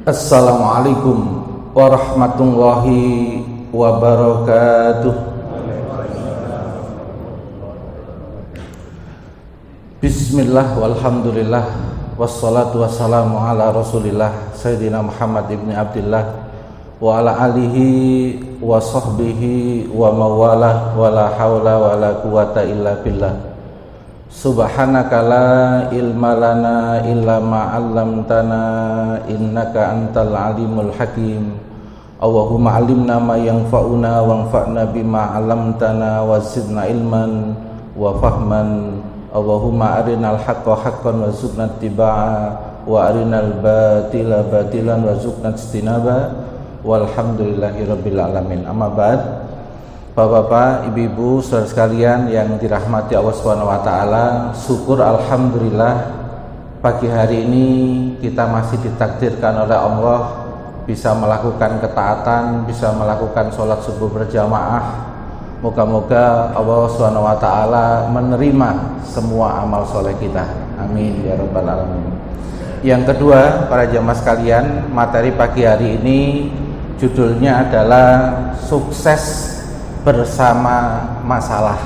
Assalamualaikum warahmatullahi wabarakatuh. Bismillah walhamdulillah wassalatu wassalamu ala rasulillah Sayyidina Muhammad ibn Abdillah wa ala alihi wa sahbihi wa mawalah wa la hawla wa la quwata illa billah. Subhanaka la ilma lana illa ma 'allamtana innaka antal alimul hakim. Allahumma 'allimna ma yanfa'una wanfa'na bima 'allamtana wa zidna ilman wa fahman. Allahumma arinal haqqa haqqan warzuqna ittiba'a wa arinal batila batilan warzuqna ijtinaba. Walhamdulillahi rabbil alamin. Amma ba'd. Bapak-bapak, ibu-ibu, saudara sekalian yang dirahmati Allah Subhanahu wa taala, syukur alhamdulillah pagi hari ini kita masih ditakdirkan oleh Allah bisa melakukan ketaatan, bisa melakukan sholat subuh berjamaah. Moga-moga Allah Subhanahu wa taala menerima semua amal soleh kita. Amin ya rabbal alamin. Yang kedua, para jamaah sekalian, materi pagi hari ini judulnya adalah sukses bersama masalah.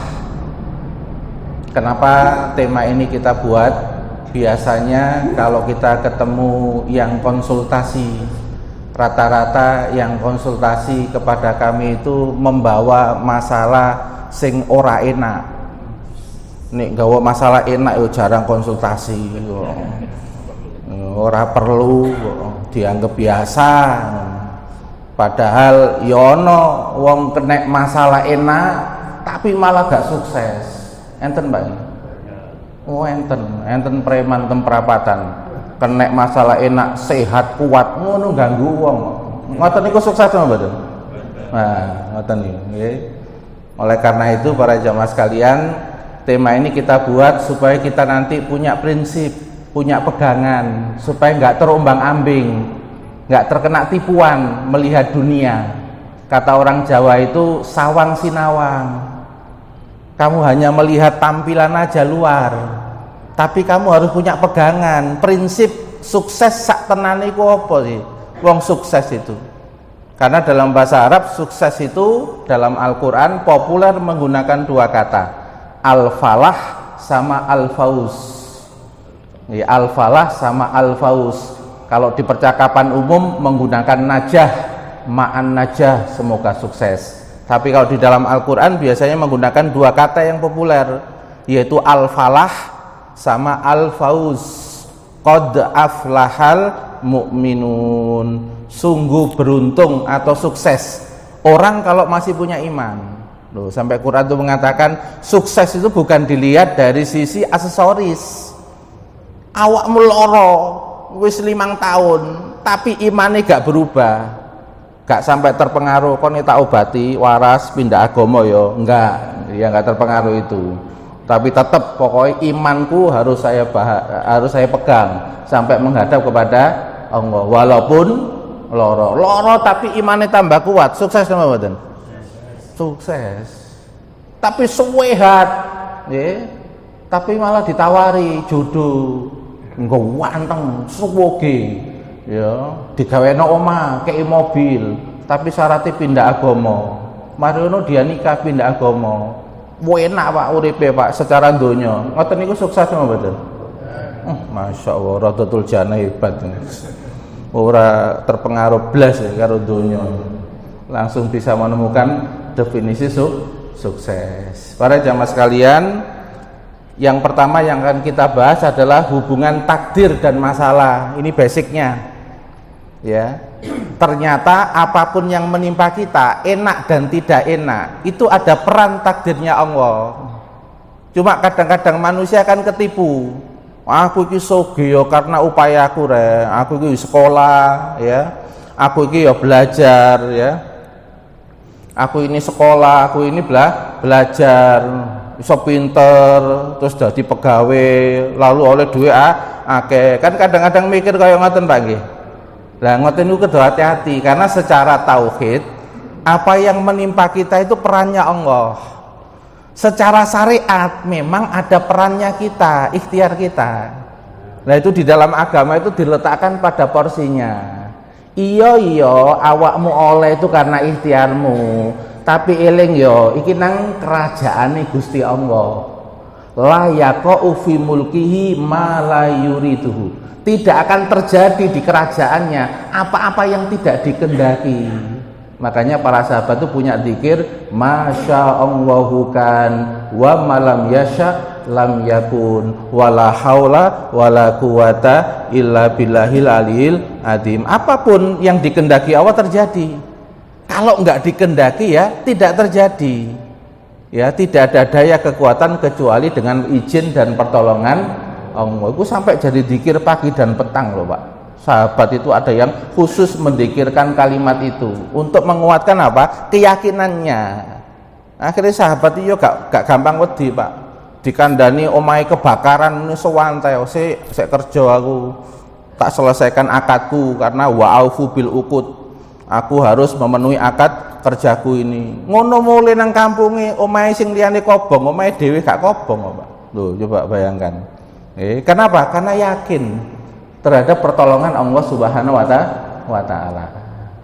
Kenapa tema ini kita buat? Biasanya kalau kita ketemu yang konsultasi, rata-rata yang konsultasi kepada kami itu membawa masalah sing ora enak. Nek gawa masalah enak yo jarang konsultasi. Ora perlu dianggap biasa. Padahal yono wong kena masalah enak tapi malah gak sukses. Enten Mbak? Oh enten preman temperapatan kena masalah enak sehat kuat ngono ganggu wong. Ngoten niku sukses mboten? Nah, ngoten niku nggih. Oleh karena itu para jamaah sekalian, tema ini kita buat supaya kita nanti punya prinsip, punya pegangan supaya enggak terombang-ambing, nggak terkena tipuan melihat dunia. Kata orang Jawa itu sawang sinawang. Kamu hanya melihat tampilan aja luar, tapi kamu harus punya pegangan, prinsip sukses sak tenane iku apa sih? Wong sukses itu. Karena dalam bahasa Arab sukses itu dalam Al-Qur'an populer menggunakan dua kata, al-falah sama al-fauz. Al-falah sama al-fauz. Kalau di percakapan umum menggunakan najah, ma'an najah, semoga sukses. Tapi kalau di dalam Al-Quran biasanya menggunakan dua kata yang populer, yaitu al-falah sama al-fauz. Qad aflahal mu'minun. Sungguh beruntung atau sukses orang kalau masih punya iman. Loh, sampai Quran itu mengatakan sukses itu bukan dilihat dari sisi aksesoris. Awakmu loro wis 5 tahun tapi imane gak berubah, gak sampai terpengaruh kon tak obati waras pindah agama ya enggak terpengaruh itu, tapi tetap pokoknya imanku harus saya pegang sampai menghadap kepada Allah walaupun loro tapi imane tambah kuat. Sukses sama mboten? Sukses. Tapi sehat nggih, tapi malah ditawari jodoh engko wanteng suwoge ya digaweno omah kei mobil tapi syaratnya pindah agama. Mari ngono dia nikah pindah agama. Enak Pak uripe Pak secara donya. Ngoten niku sukses apa mboten? Masyaallah Radhatul Jannah hebat. Ora terpengaruh blas ya karo donya. Langsung bisa menemukan definisi sukses. Para jamaah sekalian, yang pertama yang akan kita bahas adalah hubungan takdir dan masalah. Ini basicnya ya. Ternyata apapun yang menimpa kita, enak dan tidak enak, itu ada peran takdirnya Allah. Cuma kadang-kadang manusia kan ketipu. Aku iki sugih ya karena upayaku re. Aku iki sekolah ya. Aku iki ya belajar ya. Aku ini sekolah, aku ini belajar. Iso pinter terus dadi pegawai lalu oleh duit akeh. Kan kadang-kadang mikir kaya ngoten Pak nggih. Lah ngoten niku kudu hati-hati karena secara tauhid apa yang menimpa kita itu perannya Allah. Secara syariat memang ada perannya kita, ikhtiar kita. Nah itu di dalam agama itu diletakkan pada porsinya. Iya awakmu oleh itu karena ikhtiarmu, tapi eling yo iki nang kerajaane Gusti Allah. La yaqa'u fi mulkihi ma la yuriduhu. Tidak akan terjadi di kerajaannya apa-apa yang tidak dikehendaki. Makanya para sahabat itu punya zikir masyaallahu kan wa malam yasha lam yakun wala haula wala quwata illa billahil aliyil azim. Apapun yang dikehendaki Allah terjadi. Kalau enggak dikehendaki ya tidak terjadi. Ya, tidak ada daya kekuatan kecuali dengan izin dan pertolongan Allah. Itu sampai jadi zikir pagi dan petang loh, Pak. Sahabat itu ada yang khusus mendikirkan kalimat itu untuk menguatkan apa? Keyakinannya. Akhirnya sahabat itu gak gampang wedi, Pak. Dikandani omahe kebakaran ini sewantai, saya kerja aku tak selesaikan akadku karena wa'aufu bil uqud. Aku harus memenuhi akad kerjaku ini. Ngono mulai nang kampunge omahe sing liyane kobong, omahe dhewe gak kobong, Pak. Loh, coba bayangkan. Kenapa? Karena yakin terhadap pertolongan Allah Subhanahu wa Ta'ala.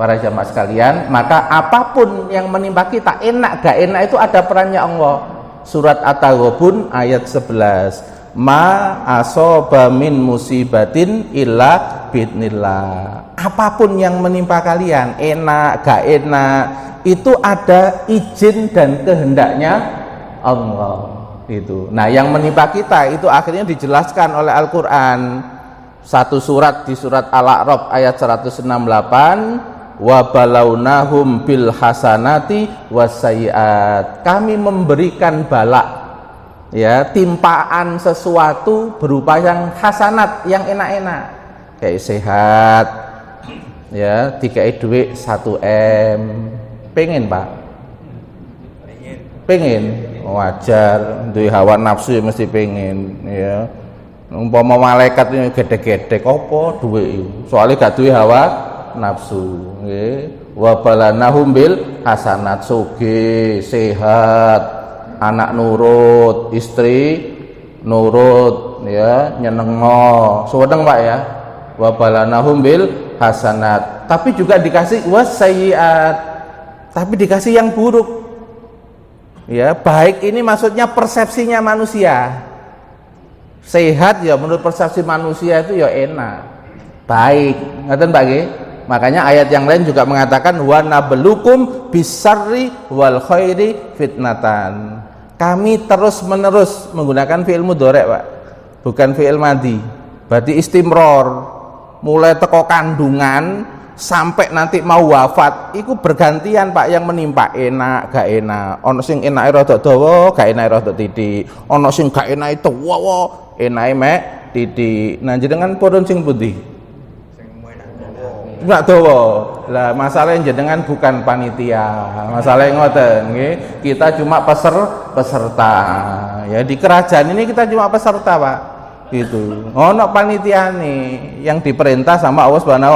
Para jamaah sekalian, maka apapun yang menimpa kita, enak gak enak itu ada perannya Allah. Surat At-Taghabun ayat 11. Ma asoba min musibatin illa bidnillah. Apapun yang menimpa kalian, enak gak enak, itu ada izin dan kehendaknya Allah. Itu. Nah, yang menimpa kita itu akhirnya dijelaskan oleh Al-Qur'an. Satu surat di surat Al-A'raf ayat 168, wa balaunahum bil hasanati wassayiat. Kami memberikan bala, ya, timpaan sesuatu berupa yang hasanat, yang enak-enak, kayak sehat, ya, dikai duit 1 M. Pengen, Pak? Pengen. Wajar, duwe hawa nafsu ya mesti pengen, ya. Umpama malaikat ini gede-gede apa duwe soalnya gak duwe hawa nafsu, nggih. Wa balanahum bil hasanat, sugih, sehat, anak nurut, istri nurut, ya, nyenengo, suwedeng, Pak, ya. Wa balanahum bil hasanat, tapi juga dikasih wassayiat, tapi dikasih yang buruk. Ya, baik ini maksudnya persepsinya manusia. Sehat ya menurut persepsi manusia itu ya enak, baik, ngaten Pak nggih. Makanya ayat yang lain juga mengatakan wa nablukum bisarri wal khairi fitnatan. Kami terus-menerus menggunakan fi'il mudhari', Pak. Bukan fi'il madhi. Berarti istimror. Mulai teko kandungan sampai nanti mau wafat itu bergantian, Pak, yang menimpa, enak gak enak. Ono sing enake rada dawa, gak enake rada titik. Ono sing gak enake dawa, enake mek titik. Nah, jenengan purun sing pundi? Sing enak dawa. Enggak dawa. Lah masalahnya jenengan bukan panitia. Masalahnya ngoten nggih. Kita cuma peserta. Ya, di kerajaan ini kita cuma peserta, Pak. Gitu. Ono panitiane yang diperintah sama Allah Subhanahu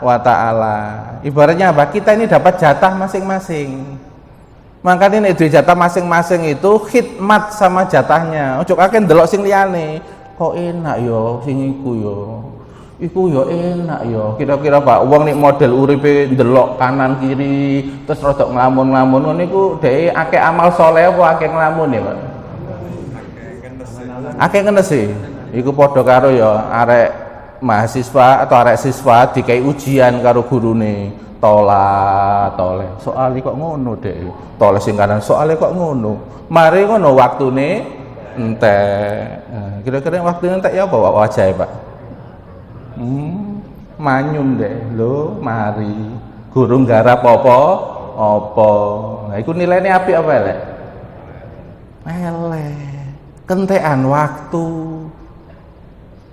wa Ta'ala. Ibaratnya apa? Kita ini dapat jatah masing-masing. Makanya ini jatah masing-masing itu khidmat sama jatahnya. Ojo kakek ndelok sing liyane. Kok enak yo sing iku yo. Iku yo enak yo. Kira-kira Pak, wong nek model uripe ndelok kanan kiri terus rada nglamun-nglamun ngono niku dhek akeh amal saleh apa akeh nglamun ya, Pak? Akeh ngenes sih. Iku padha karo yo arek mahasiswa atau arek siswa dikai ujian karo gurune, tole soalnya kok ngono dek, tole sing kanan soalnya kok ngono, mari ngono waktune entek. Nah, kira-kira waktune entek ya apa wajahe, Pak? Manyun dek lho, mari guru nggarap apa nah iku nilainya apik apa elek? Elek, kentekan waktu.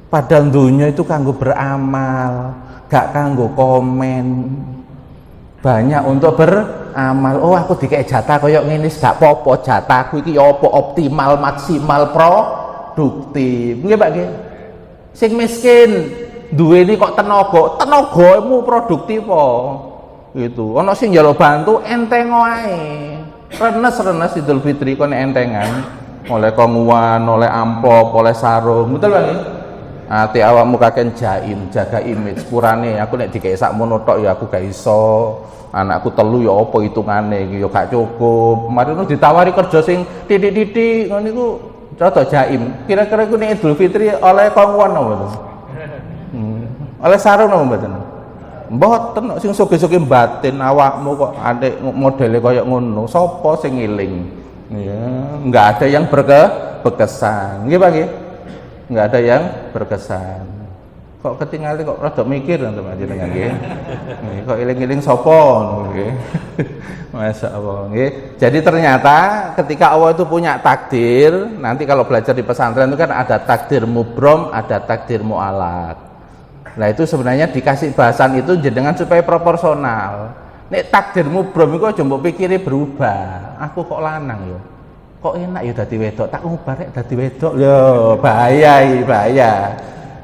Padahal dunia itu kanggo beramal, gak kanggo komen. Banyak untuk beramal. Oh, aku dikek jatah koyok ngene gak apa-apa, jatahku iki ya apa optimal, maksimal, produktif. Nggih, Pak nggih. Sing miskin duweni kok tenagamu produktif apa? Gitu. Ana sing njaluk bantu enteng wae. Renes Idul Fitri kon entengan. Oleh konguan, oleh amplop, oleh sarung. Betul, Pak nggih? ati awakmu kakek jaim, jaga image purane aku nek dikek sakmono tok ya aku gak iso. Anakku telu ya apa hitungane iki ya gak cukup. Mari ditawari kerja sing titik-titik ngono iku rada jaim. Kira-kira iku nek Idul Fitri oleh kongkon apa to? Oleh sarung apa mboten? Mboten sing soge-soge batin awakmu kok adik modele kaya ngono. Sapa sing ngiling? Ya, enggak ada yang berkesan. Nggih Pak nggih? Enggak ada yang berkesan. Kok ketinggalan kok rada mikir teman jenengan nggih. Kok eling-eling sapa nggih. Masyaallah nggih. Jadi ternyata ketika Allah itu punya takdir, nanti kalau belajar di pesantren itu kan ada takdir mubrom, ada takdir mu'alaq. Nah itu sebenarnya dikasih bahasan itu jenengan supaya proporsional. Nek takdir mubrom iku aja mbok pikire berubah. Aku kok lanang yo. Kok enak ya dadi wedok, tak ngubarek dadi wedok yo bahaya iki, bahaya.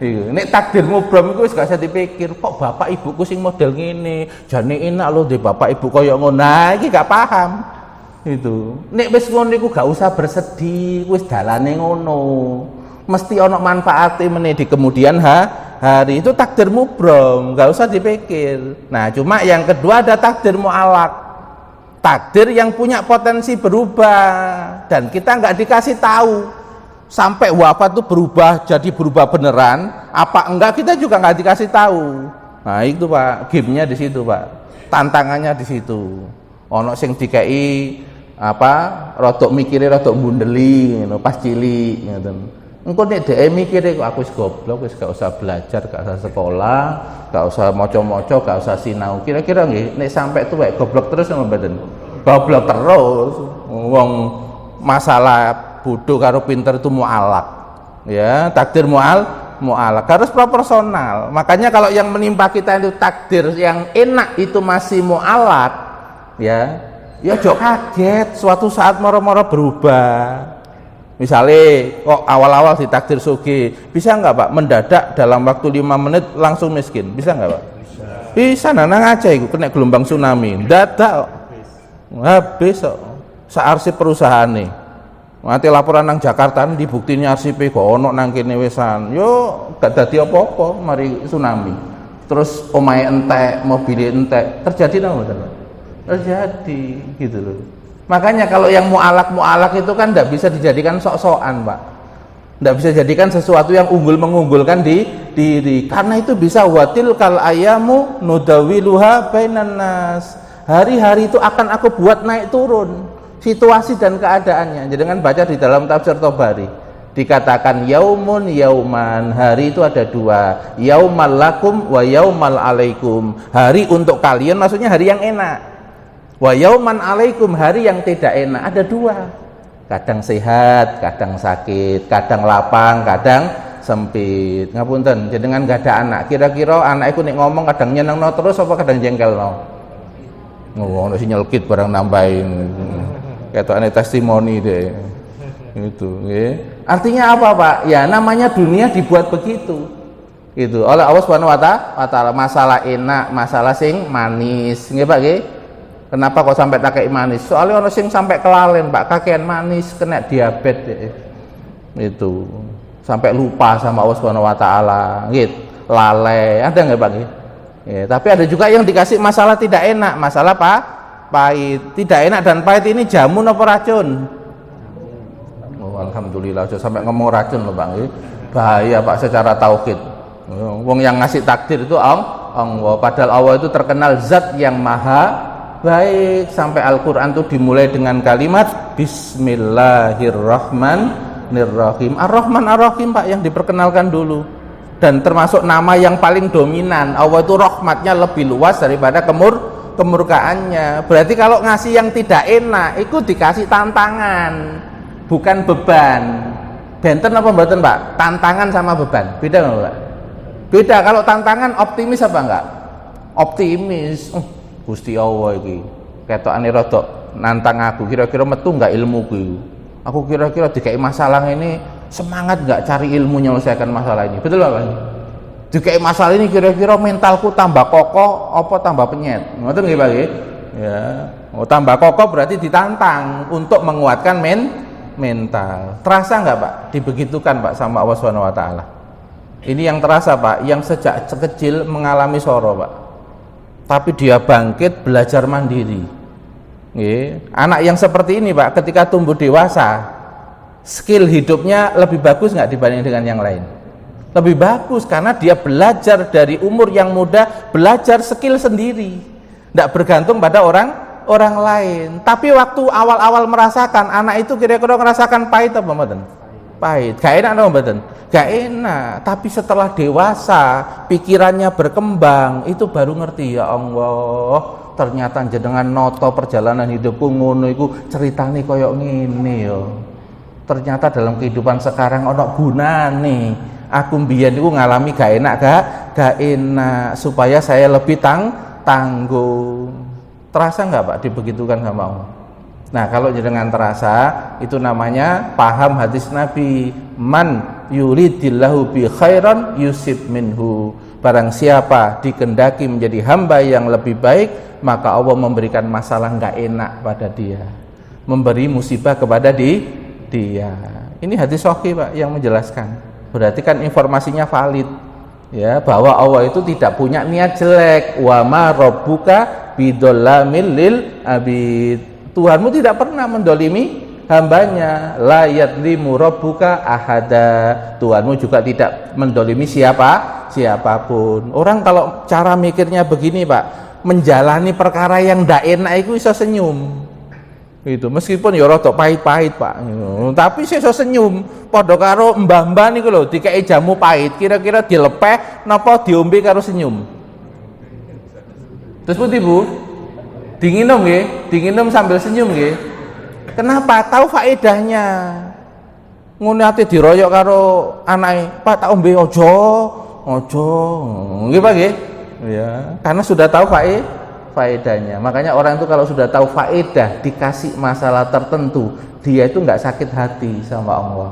Nek takdir mubrom iku wis gak usah dipikir, kok bapak ibuku sing model ngene, jane enak lho di bapak ibu koyo ngono. Nah, iki gak paham. Itu. Nek wis ngono iku gak usah bersedih, wis dalane ngono. Mesti ana manfaate meneh di kemudian hari. Itu takdir mubrom, gak usah dipikir. Nah, cuma yang kedua ada takdir mu'alaq. Takdir yang punya potensi berubah dan kita nggak dikasih tahu. Sampai wafat itu berubah beneran apa enggak kita juga nggak dikasih tahu. Nah itu Pak, gamenya di situ Pak, tantangannya di situ. Ono sing dikei rodok mikirnya rodok bundeli pas cilik ngoten. Engko nek dhek mikire kok aku wis goblok wis gak usah belajar, gak usah sekolah, gak usah maca-maca, gak usah sinau. Kira-kira nggih nek sampai tuwek goblok terus sama mboten? Goblok terus. Wong masalah bodoh karo pinter itu mu'alaq ya, takdir mu'alaq harus proporsional. Makanya kalau yang menimpa kita itu takdir yang enak itu masih mu'alaq ya jok kaget suatu saat moro-moro berubah. Misalnya kok awal-awal di takdir sugih, bisa nggak Pak mendadak dalam waktu 5 menit langsung miskin, bisa nggak Pak? Bisa nang aja itu kena gelombang tsunami dadak habis searsip perusahaan nih. Mati laporan nang Jakarta dibuktinya RCP kok ono nang kene wesan. Yo gak dadi apa-apa mari tsunami. Terus omahe entek, mobil entek. Terjadi napa mboten? Terjadi gitu loh. Makanya kalau yang mu'alaq itu kan enggak bisa dijadikan sok-sokan, Pak. Enggak bisa jadikan sesuatu yang mengunggulkan di diri. Karena itu bisa watil kal ayamu nudawiluha bainan nas. Hari-hari itu akan aku buat naik turun. Situasi dan keadaannya. Jangan baca di dalam tafsir Tobari dikatakan yaumun yauman, hari itu ada dua, yaumal lakum wa yaumal alaikum, hari untuk kalian maksudnya hari yang enak, wa yauman alaikum, hari yang tidak enak. Ada dua, kadang sehat kadang sakit, kadang lapang kadang sempit. Ngapunten jenengan gak ada anak, kira-kira anak iku nek ngomong kadang nyenengno terus apa kadang jengkelno? Ngono sing nyelkit barang nambahin. Ketokane testimoni deh. Itu, nggih. Artinya apa, Pak? Ya namanya dunia dibuat begitu. Itu oleh Allah Subhanahu wa taala, masalah enak, masalah sing manis. Nggih, Pak, nggih. Kenapa kok sampai tak manis? Soalnya ono sing sampai kelalen, Pak, kakean manis kena diabetes. Itu. Sampai lupa sama Allah Subhanahu wa taala. Nggih, lalai. Ada nggih, Pak, nggih? Ya, tapi ada juga yang dikasih masalah tidak enak, masalah pahit. Tidak enak dan pahit ini jamun apa racun? Oh, alhamdulillah, sampai ngomong racun loh Bang. Bahaya Pak secara tauhid. Wong yang ngasih takdir itu Allah. Padahal Allah itu terkenal zat yang maha baik. Sampai Al-Quran itu dimulai dengan kalimat Bismillahirrahmanirrahim. Ar-Rahman Ar-Rahim Pak yang diperkenalkan dulu. Dan termasuk nama yang paling dominan. Allah itu rahmatnya lebih luas daripada kemurkaannya. Berarti kalau ngasih yang tidak enak itu dikasih tantangan, bukan beban. Benten apa mboten Pak? Tantangan sama beban beda nggak Pak? Beda. Kalau tantangan optimis apa enggak? Optimis. Gusti Allah iki ketokane rada nantang aku, kira-kira metu enggak ilmuku. Aku kira-kira dikai masalah ini semangat enggak cari ilmu menyelesaikan masalah ini. Betul Pak? Dikai masalah ini kira-kira mentalku tambah kokoh apa tambah penyet. Ngoten nggih Pak nggih? Ya. Tambah kokoh berarti ditantang untuk menguatkan mental. Terasa enggak Pak? Dibegitukan Pak sama Allah Subhanahu wa taala. Ini yang terasa Pak, yang sejak kecil mengalami soro Pak, tapi dia bangkit belajar mandiri. Anak yang seperti ini Pak, ketika tumbuh dewasa, skill hidupnya lebih bagus nggak dibanding dengan yang lain? Lebih bagus, karena dia belajar dari umur yang muda, belajar skill sendiri, nggak bergantung pada orang lain. Tapi waktu awal-awal merasakan, anak itu kira-kira merasakan pahit apa mboten? Pahit, gak enak dong mboten? Gak enak. Tapi setelah dewasa, pikirannya berkembang, itu baru ngerti, ya Allah, ternyata jenengan noto perjalanan hidupku ngono iku ceritane koyok ngene yo. Ternyata dalam kehidupan sekarang ono gunane. Aku mbiyen niku ngalami gak enak, gak enak, supaya saya lebih tangguh. Terasa nggak Pak dibegitukan sama Allah? Nah, kalau jenengan terasa, itu namanya paham hadis Nabi, man yuridillahu bi khairan yusib minhu. Barang siapa dikehendaki menjadi hamba yang lebih baik, maka Allah memberikan masalah nggak enak pada dia, memberi musibah kepada dia. Ini hadis sahih Pak yang menjelaskan. Berarti kan informasinya valid, ya, bahwa Allah itu tidak punya niat jelek. Wa ma rabbuka bidollamil lil abid. Tuhanmu tidak pernah mendolimi hambanya. La yadlimu rabbuka ahada. Tuhanmu juga tidak mendolimi siapapun. Orang kalau cara mikirnya begini Pak, menjalani perkara yang ndak enak itu bisa senyum. Itu meskipun ya rada pahit-pahit Pak, tapi iso senyum. Padha karo mbah-mbah niku lho, dikei jamu pahit, kira-kira dilepeh napa diombe karo senyum? Terus putih Bu, dinginum nggih, dinginum sambil senyum nggih. Kenapa? Tahu faedahnya. Ngono ate diroyok karo anake, Pak tak ombe ojo. Nggih Pak nggih. Ya, karena sudah tahu faedahnya. Makanya orang itu kalau sudah tahu faedah, dikasih masalah tertentu, dia itu nggak sakit hati sama Allah.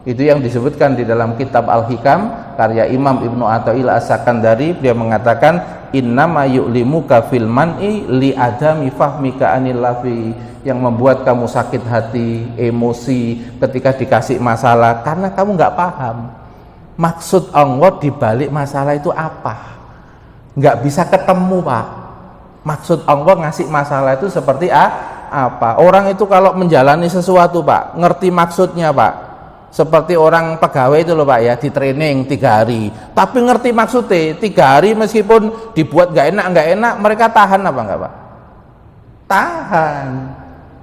Itu yang disebutkan di dalam kitab Al-Hikam karya Imam Ibnu Athaillah As-Sakandari. Beliau mengatakan innama yu'limuka fil man'i li adami fahmika anil lafi. Yang membuat kamu sakit hati, emosi ketika dikasih masalah karena kamu nggak paham maksud Allah di balik masalah itu apa. Nggak bisa ketemu Pak, maksud Allah ngasih masalah itu seperti apa. Orang itu kalau menjalani sesuatu Pak, ngerti maksudnya Pak. Seperti orang pegawai itu loh Pak ya, di training 3 hari, tapi ngerti maksudnya 3 hari, meskipun dibuat nggak enak, mereka tahan apa enggak Pak? Tahan,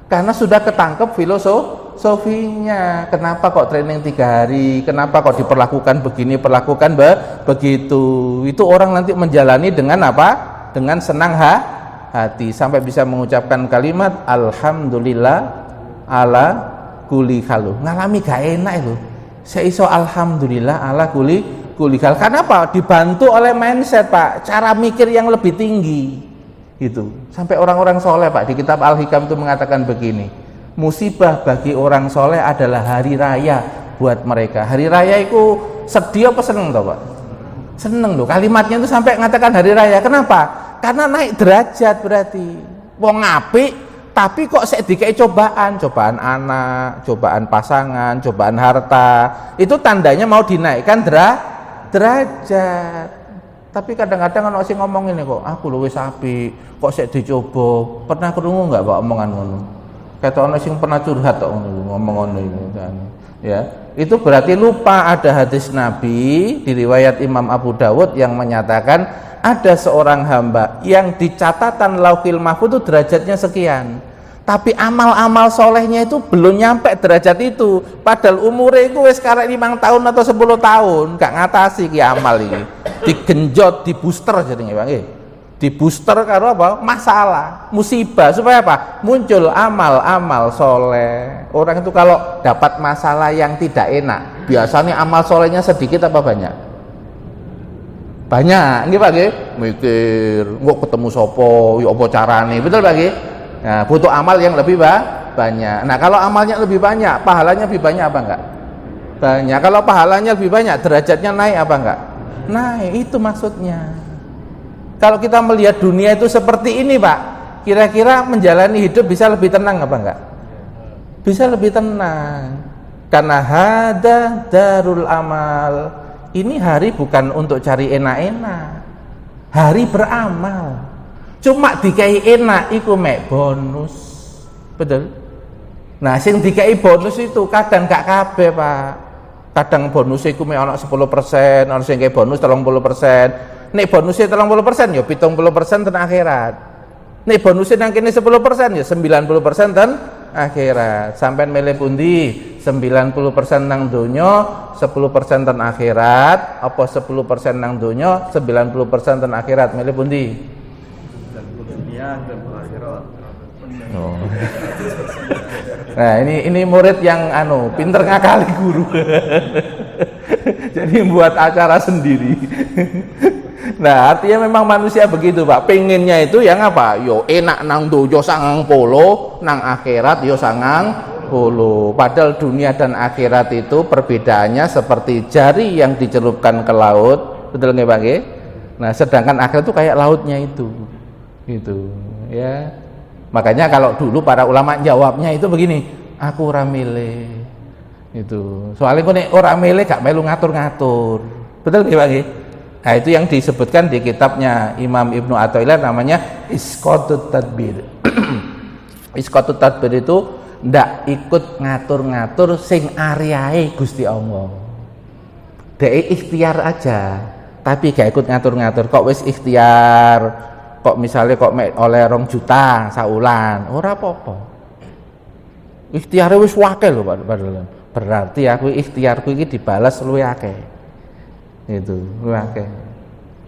karena sudah ketangkep filosofinya. Kenapa kok training 3 hari, kenapa kok diperlakukan begini, perlakukan begitu. Itu orang nanti menjalani dengan apa? Dengan senang hati, sampai bisa mengucapkan kalimat alhamdulillah ala kuli halu. Ngalami gak enak itu, saya iso alhamdulillah ala kuli hal. Kenapa? Dibantu oleh mindset Pak, cara mikir yang lebih tinggi itu. Sampai orang-orang soleh Pak di kitab Al-Hikam itu mengatakan begini, musibah bagi orang soleh adalah hari raya buat mereka. Hari raya itu sedih apa seneng toh Pak? Seneng loh, kalimatnya itu sampai mengatakan hari raya. Kenapa? Karena naik derajat. Berarti wong apik tapi kok sedikit cobaan anak, cobaan pasangan, cobaan harta, itu tandanya mau dinaikkan derajat. Tapi kadang-kadang ono sing ngomong ini kok, aku luwes apik, kok sik dicoba. Pernah krungu enggak Pak omongan ngono? Kata ono sing pernah curhat kok ngomong ngono itu kan. Ya, itu berarti lupa ada hadis Nabi di riwayat Imam Abu Dawud yang menyatakan ada seorang hamba yang di catatan Lauhil Mahfuz itu derajatnya sekian, tapi amal-amal solehnya itu belum nyampe derajat itu, padahal umurnya itu sekarang 5 tahun atau 10 tahun gak ngatasi ki amal ini, digenjot, di booster jadinya Bang, di booster karo apa? Masalah, musibah, supaya apa? Muncul amal-amal soleh. Orang itu kalau dapat masalah yang tidak enak, biasanya amal solehnya sedikit apa banyak? Banyak, nggih Pak nggih. Mikir, kok ketemu sopo, yo apa carane, betul Pak nggih? Nah, butuh amal yang lebih banyak. Nah, kalau amalnya lebih banyak, pahalanya lebih banyak apa enggak? Banyak. Kalau pahalanya lebih banyak, derajatnya naik apa enggak? Naik, itu maksudnya. Kalau kita melihat dunia itu seperti ini Pak, kira-kira menjalani hidup bisa lebih tenang apa enggak? Bisa lebih tenang. Karena hada darul amal, ini hari bukan untuk cari enak-enak, hari beramal. Cuma dikai enak iku mek bonus, betul. Nah, sing dikai bonus itu kadang gak kabeh, Pak. Kadang bonus iku mek ana 10%, ana sing kei bonus 30%. Nek bonusnya 30% ya 70% ten akhirat. Nek bonusnya nang kene 10% ya 90% ten akhirat. Sampeyan milih pundi? 90% nang donya, 10% ten akhirat, apa 10% nang donya, 90% ten akhirat. Milih pundi? 90 dunia dan akhirat. Oh. Nah, ini murid yang pinter ngakali guru. Jadi buat acara sendiri. Nah, artinya memang manusia begitu, Pak. Pengennya itu yang apa? Yo enak nang dojo sangang polo, nang akhirat yo sangang polo. Padahal dunia dan akhirat itu perbedaannya seperti jari yang dicelupkan ke laut, betul nggih, Pak? Nah, sedangkan akhirat itu kayak lautnya itu. Gitu, ya. Makanya kalau dulu para ulama jawabnya itu begini, aku ora milih. Itu. Soalnya kok nek ora milih gak melu ngatur-ngatur. Betul nggih, Pak? Nah, itu yang disebutkan di kitabnya Imam Ibnu Athaillah namanya Isqatut Tadbir. Isqatut Tadbir itu ndak ikut ngatur-ngatur sing ariahe Gusti Allah. Dek ikhtiar aja, tapi gak ikut ngatur-ngatur. Kok wis ikhtiar, kok misalnya kok oleh 2 juta saulan, ora apa-apa. Ikhtiare wis wakil lho, Pak. Berarti aku ikhtiarku iki dibalas luwih akeh. Itu akeh.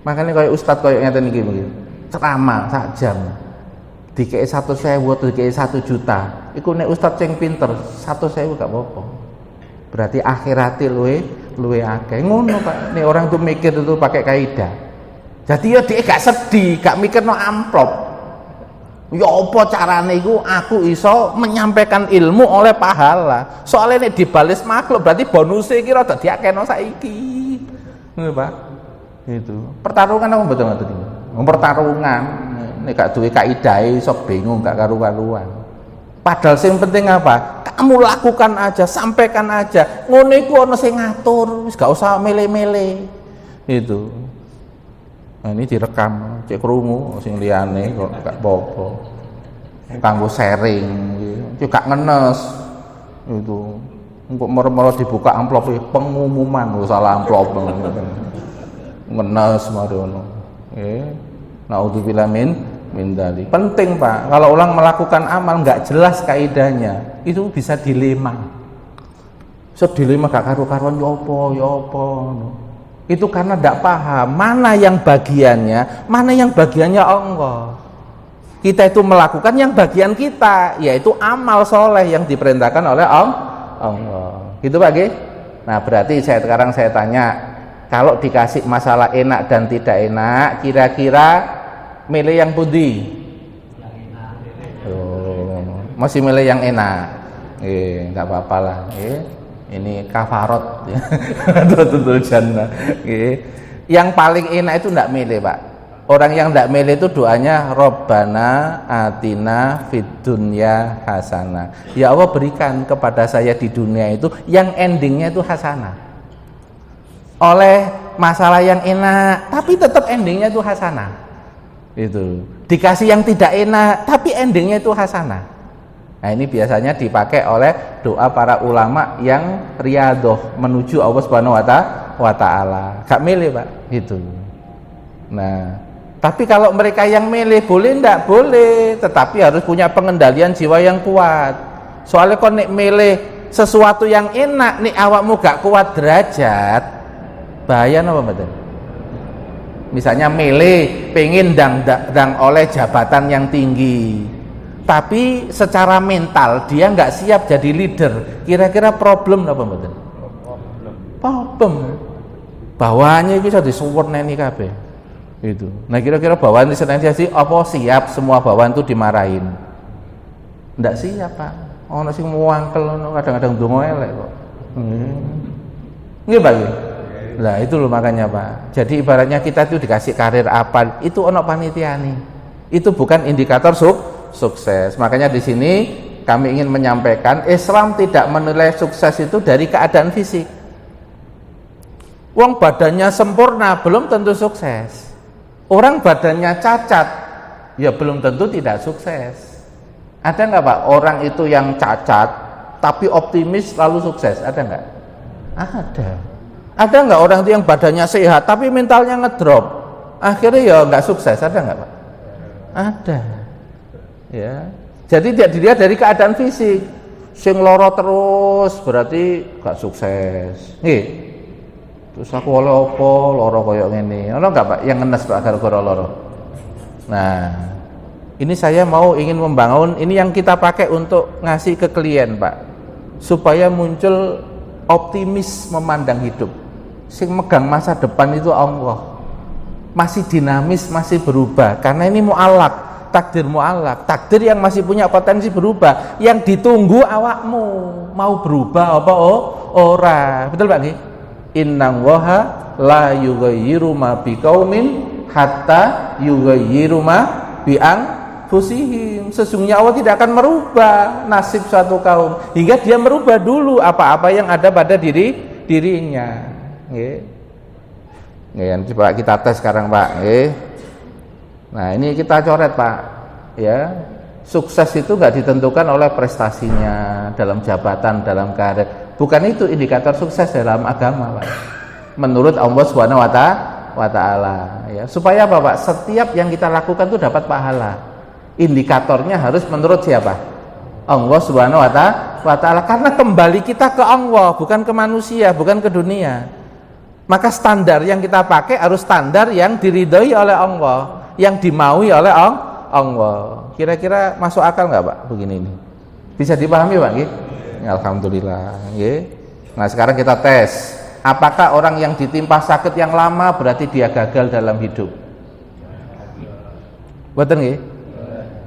Makanya kayak ustad kayak ngeten iki mungkin ceramah sak jam dikei 100.000 dikei 1 juta iku nek ustad sing pinter 100.000 gak apa-apa, berarti akhirate luwe akeh. Ngono, Pak. Nek orang tuh mikir itu pakai kaidah, jadi ya dia gak sedih, gak mikir no amplop. Ya apa carane iku aku iso menyampaikan ilmu oleh pahala, soalnya nek dibalis makhluk berarti bonusnya iki rada diakeno saiki. Nggih, Pak. Itu. Pertarungan apa betul ngoten iki? Pertarungan nek gak duwe kaidahe sok bingung gak karu-karuan. Padahal sing penting apa? Kamu lakukan aja, sampaikan aja. Ngono iku ana sing ngatur, wis gak usah mele-mele. Itu. Nah, ini direkam, cek krungu sing liyane kok gak apa-apa. Kanggo sharing iki gak ngenes. Itu. Engko moro-moro dibuka amplop pengumuman, salah amplop ngenes marono. Naudzubillah min dzalik. Penting, Pak. Kalau orang melakukan amal nggak jelas kaidahnya, itu bisa dilema. So dilema gak karu-karuan ya apa. Itu karena tidak paham mana yang bagiannya, mana yang bagiannya Allah. Kita itu melakukan yang bagian kita, yaitu amal soleh yang diperintahkan oleh Allah. Gitu, Pak. Nah, berarti sekarang saya tanya, kalau dikasih masalah enak dan tidak enak, kira-kira milih yang pundi? Masih milih yang enak. Enggak apa-apa lah. Ini kafarot ya. Tutul jannah. Yang paling enak itu enggak milih, Pak. Orang yang enggak milih itu doanya Robbana atina fid dunya hasanah. Ya Allah, berikan kepada saya di dunia itu yang endingnya itu hasanah. Oleh masalah yang enak, tapi tetap endingnya itu hasanah. Itu. Dikasih yang tidak enak, tapi endingnya itu hasanah. Nah, ini biasanya dipakai oleh doa para ulama yang riyadhah menuju Allah Subhanahu wa taala. Gak milih, Pak. Gitu. Nah, tapi kalau mereka yang milih boleh ndak? Boleh, tetapi harus punya pengendalian jiwa yang kuat. Soalnya kok nek milih sesuatu yang enak, nek awakmu gak kuat derajat, bahaya napa mboten? Misalnya milih pengen dang oleh jabatan yang tinggi, tapi secara mental dia nggak siap jadi leader, kira-kira problem napa mboten? Problem. Bawahannya bisa disuwerneni kabeh. Itu. Nah, kira-kira bawahan disenensiasi apa siap semua bawahan itu dimarahin? Ndak siap, Pak. Ono sing muangkel ono kadang-kadang donga elek kok. Nggih, Pak. Nah, itu loh makanya, Pak. Jadi ibaratnya kita itu dikasih karir apa, itu ono panitiane. Itu bukan indikator sukses. Makanya di sini kami ingin menyampaikan Islam tidak menilai sukses itu dari keadaan fisik. Wong badannya sempurna belum tentu sukses. Orang badannya cacat ya belum tentu tidak sukses. Ada nggak Pak orang itu yang cacat tapi optimis lalu sukses? Ada nggak? Ada. Ada nggak orang itu yang badannya sehat tapi mentalnya ngedrop, akhirnya ya nggak sukses? Ada nggak Pak? Ada. Ya. Jadi tidak dilihat dari keadaan fisik. Sing loro terus berarti gak sukses. Nggih. Terus aku oleh opo loro koyo ngene. Ono enggak Pak yang ngenes Pak gara-gara loro? Nah, ini saya mau ingin membangun ini yang kita pakai untuk ngasih ke klien Pak. Supaya muncul optimis memandang hidup. Sing megang masa depan itu Allah. Masih dinamis, masih berubah karena ini mu'allaq. Takdir mu'allaq, takdir yang masih punya potensi berubah, yang ditunggu awakmu mau berubah apa ora. Betul Pak nggih? Innallaha la yughayyiru ma biqaumin hatta yughayyiru ma bi anfusihim. Sesungguhnya Allah tidak akan merubah nasib suatu kaum hingga dia merubah dulu apa-apa yang ada pada dirinya. Nggih. Nggih, coba kita tes sekarang Pak, nggih. Nah ini kita coret Pak, ya sukses itu nggak ditentukan oleh prestasinya dalam jabatan, dalam karir. Bukan itu indikator sukses dalam agama Pak. Menurut Allah Subhanahu wa Ta'ala. Ya supaya apa Pak? Setiap yang kita lakukan itu dapat pahala. Indikatornya harus menurut siapa? Allah Subhanahu wa Ta'ala. Karena kembali kita ke Allah, bukan ke manusia, bukan ke dunia. Maka standar yang kita pakai harus standar yang diridhoi oleh Allah, yang dimaui oleh Allah. Kira-kira masuk akal nggak Pak begini ini? Bisa dipahami Pak nggih? Alhamdulillah nggih. Nah, sekarang kita tes. Apakah orang yang ditimpa sakit yang lama berarti dia gagal dalam hidup? Betul nggih?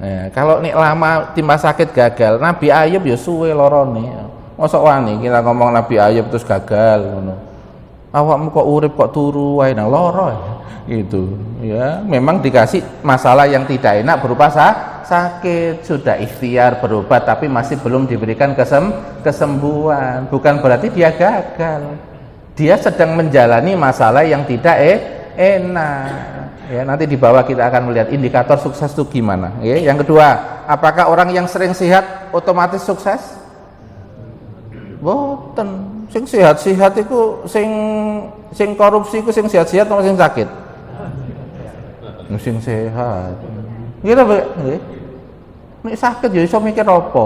Nah, kalau nih lama timpa sakit gagal, Nabi Ayub ya suwe lorone. Mosok wani kita ngomong Nabi Ayub terus gagal ngono. Awakmu kok urip kok turu wae nang lara gitu ya. Memang dikasih masalah yang tidak enak berupa sakit, sudah ikhtiar berobat tapi masih belum diberikan kesembuhan. Bukan berarti dia gagal, dia sedang menjalani masalah yang tidak enak ya. Nanti di bawah kita akan melihat indikator sukses itu gimana ya. Yang kedua, apakah orang yang sering sehat otomatis sukses? Boten. Sing sehat-sehat itu sing korupsi itu sing sehat-sehat atau sing sakit? Sing sehat. Ngira nggih. Nek sakit ya iso mikir apa?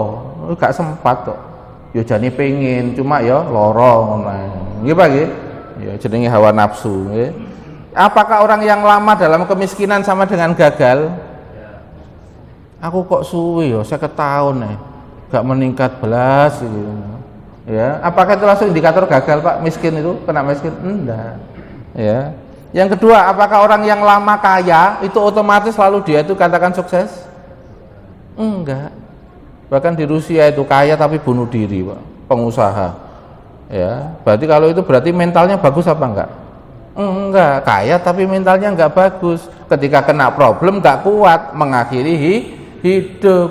Gak sempat kok. Ya jane pengin, cuma ya lara ngono. Nggih Pak nggih. Ya jenenge hawa nafsu nggih. Apakah orang yang lama dalam kemiskinan sama dengan gagal? Aku kok suwe ya 50 tahun gak meningkat belas gitu. Ya, apakah itu langsung indikator gagal Pak? Miskin itu kena miskin? Enggak. Ya. Yang kedua, apakah orang yang lama kaya itu otomatis lalu dia itu katakan sukses? Enggak. Bahkan di Rusia itu kaya tapi bunuh diri Pak, pengusaha. Ya, berarti kalau itu berarti mentalnya bagus apa enggak? Enggak, kaya tapi mentalnya enggak bagus. Ketika kena problem enggak kuat, mengakhiri hidup.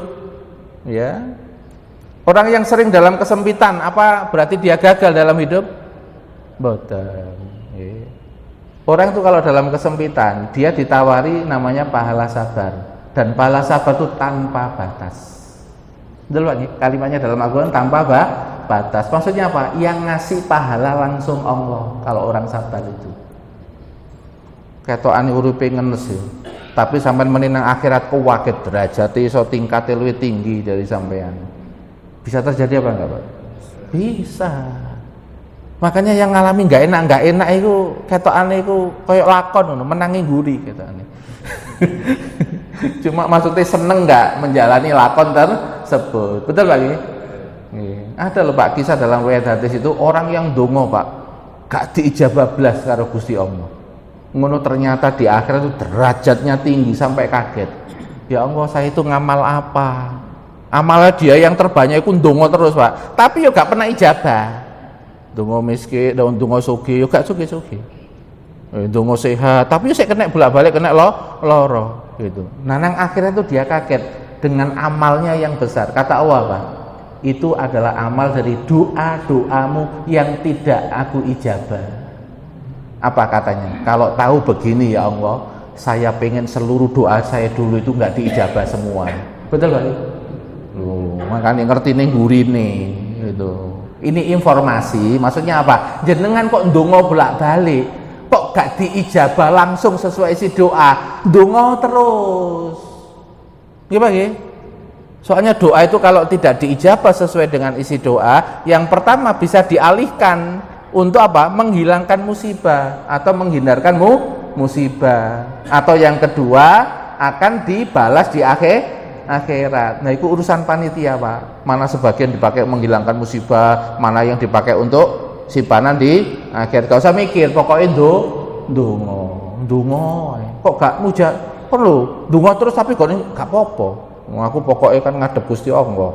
Ya. Orang yang sering dalam kesempitan, apa berarti dia gagal dalam hidup? Boten. Orang itu kalau dalam kesempitan, dia ditawari namanya pahala sabar. Dan pahala sabar itu tanpa batas. Betul Pak, kalimatnya dalam Al-Quran tanpa batas. Maksudnya apa? Yang ngasih pahala langsung Allah kalau orang sabar itu. Ketokane uripe ngenes ya. Tapi sampean menang akhirat kuwaget derajate iso tingkate luwih tinggi dari sampean. Bisa terjadi apa enggak Pak? Bisa. Makanya yang ngalami nggak enak itu ketokane itu koyok lakon ngono, menangi guri ketokane. Cuma maksudnya seneng nggak menjalani lakon tersebut. Betul Pak ini? Ada loh Pak kisah dalam riwayat hadis itu orang yang dongo Pak, gak diijabah blas karo Gusti Allah. Ngono ternyata di akhirat itu derajatnya tinggi sampai kaget. Ya Allah, saya itu ngamal apa? Amalnya dia yang terbanyak itu ndonga terus Pak, tapi yo gak pernah ijabah. Ndonga miskin, ndonga sugih yo gak sugih-sugih. Ndonga sehat, tapi yo sik kena bolak-balik kena lara gitu. Nah nang akhirnya itu dia kaget dengan amalnya yang besar. Kata Allah Pak, itu adalah amal dari doa-doamu yang tidak aku ijabah. Apa katanya? Kalau tahu begini ya Allah, saya pengen seluruh doa saya dulu itu nggak diijabah semua. Betul Pak? Makanya ngerti nih gurine gitu. Ini informasi, maksudnya apa? Jenengan kok ndonga bolak-balik, kok gak diijabah langsung sesuai isi doa, ndonga terus. Gimana nggih? Soalnya doa itu kalau tidak diijabah sesuai dengan isi doa, yang pertama bisa dialihkan untuk apa? Menghilangkan musibah atau menghindarkan musibah. Atau yang kedua akan dibalas di akhirat. Nah, itu urusan panitia, Pak. Mana sebagian dipakai menghilangkan musibah, mana yang dipakai untuk simpanan di akhirat. Gak usah mikir, pokoknya ndonga. Kok gak muja perlu ndonga terus tapi kok gak apa-apa. Aku pokoknya kan ngadep Gusti Allah.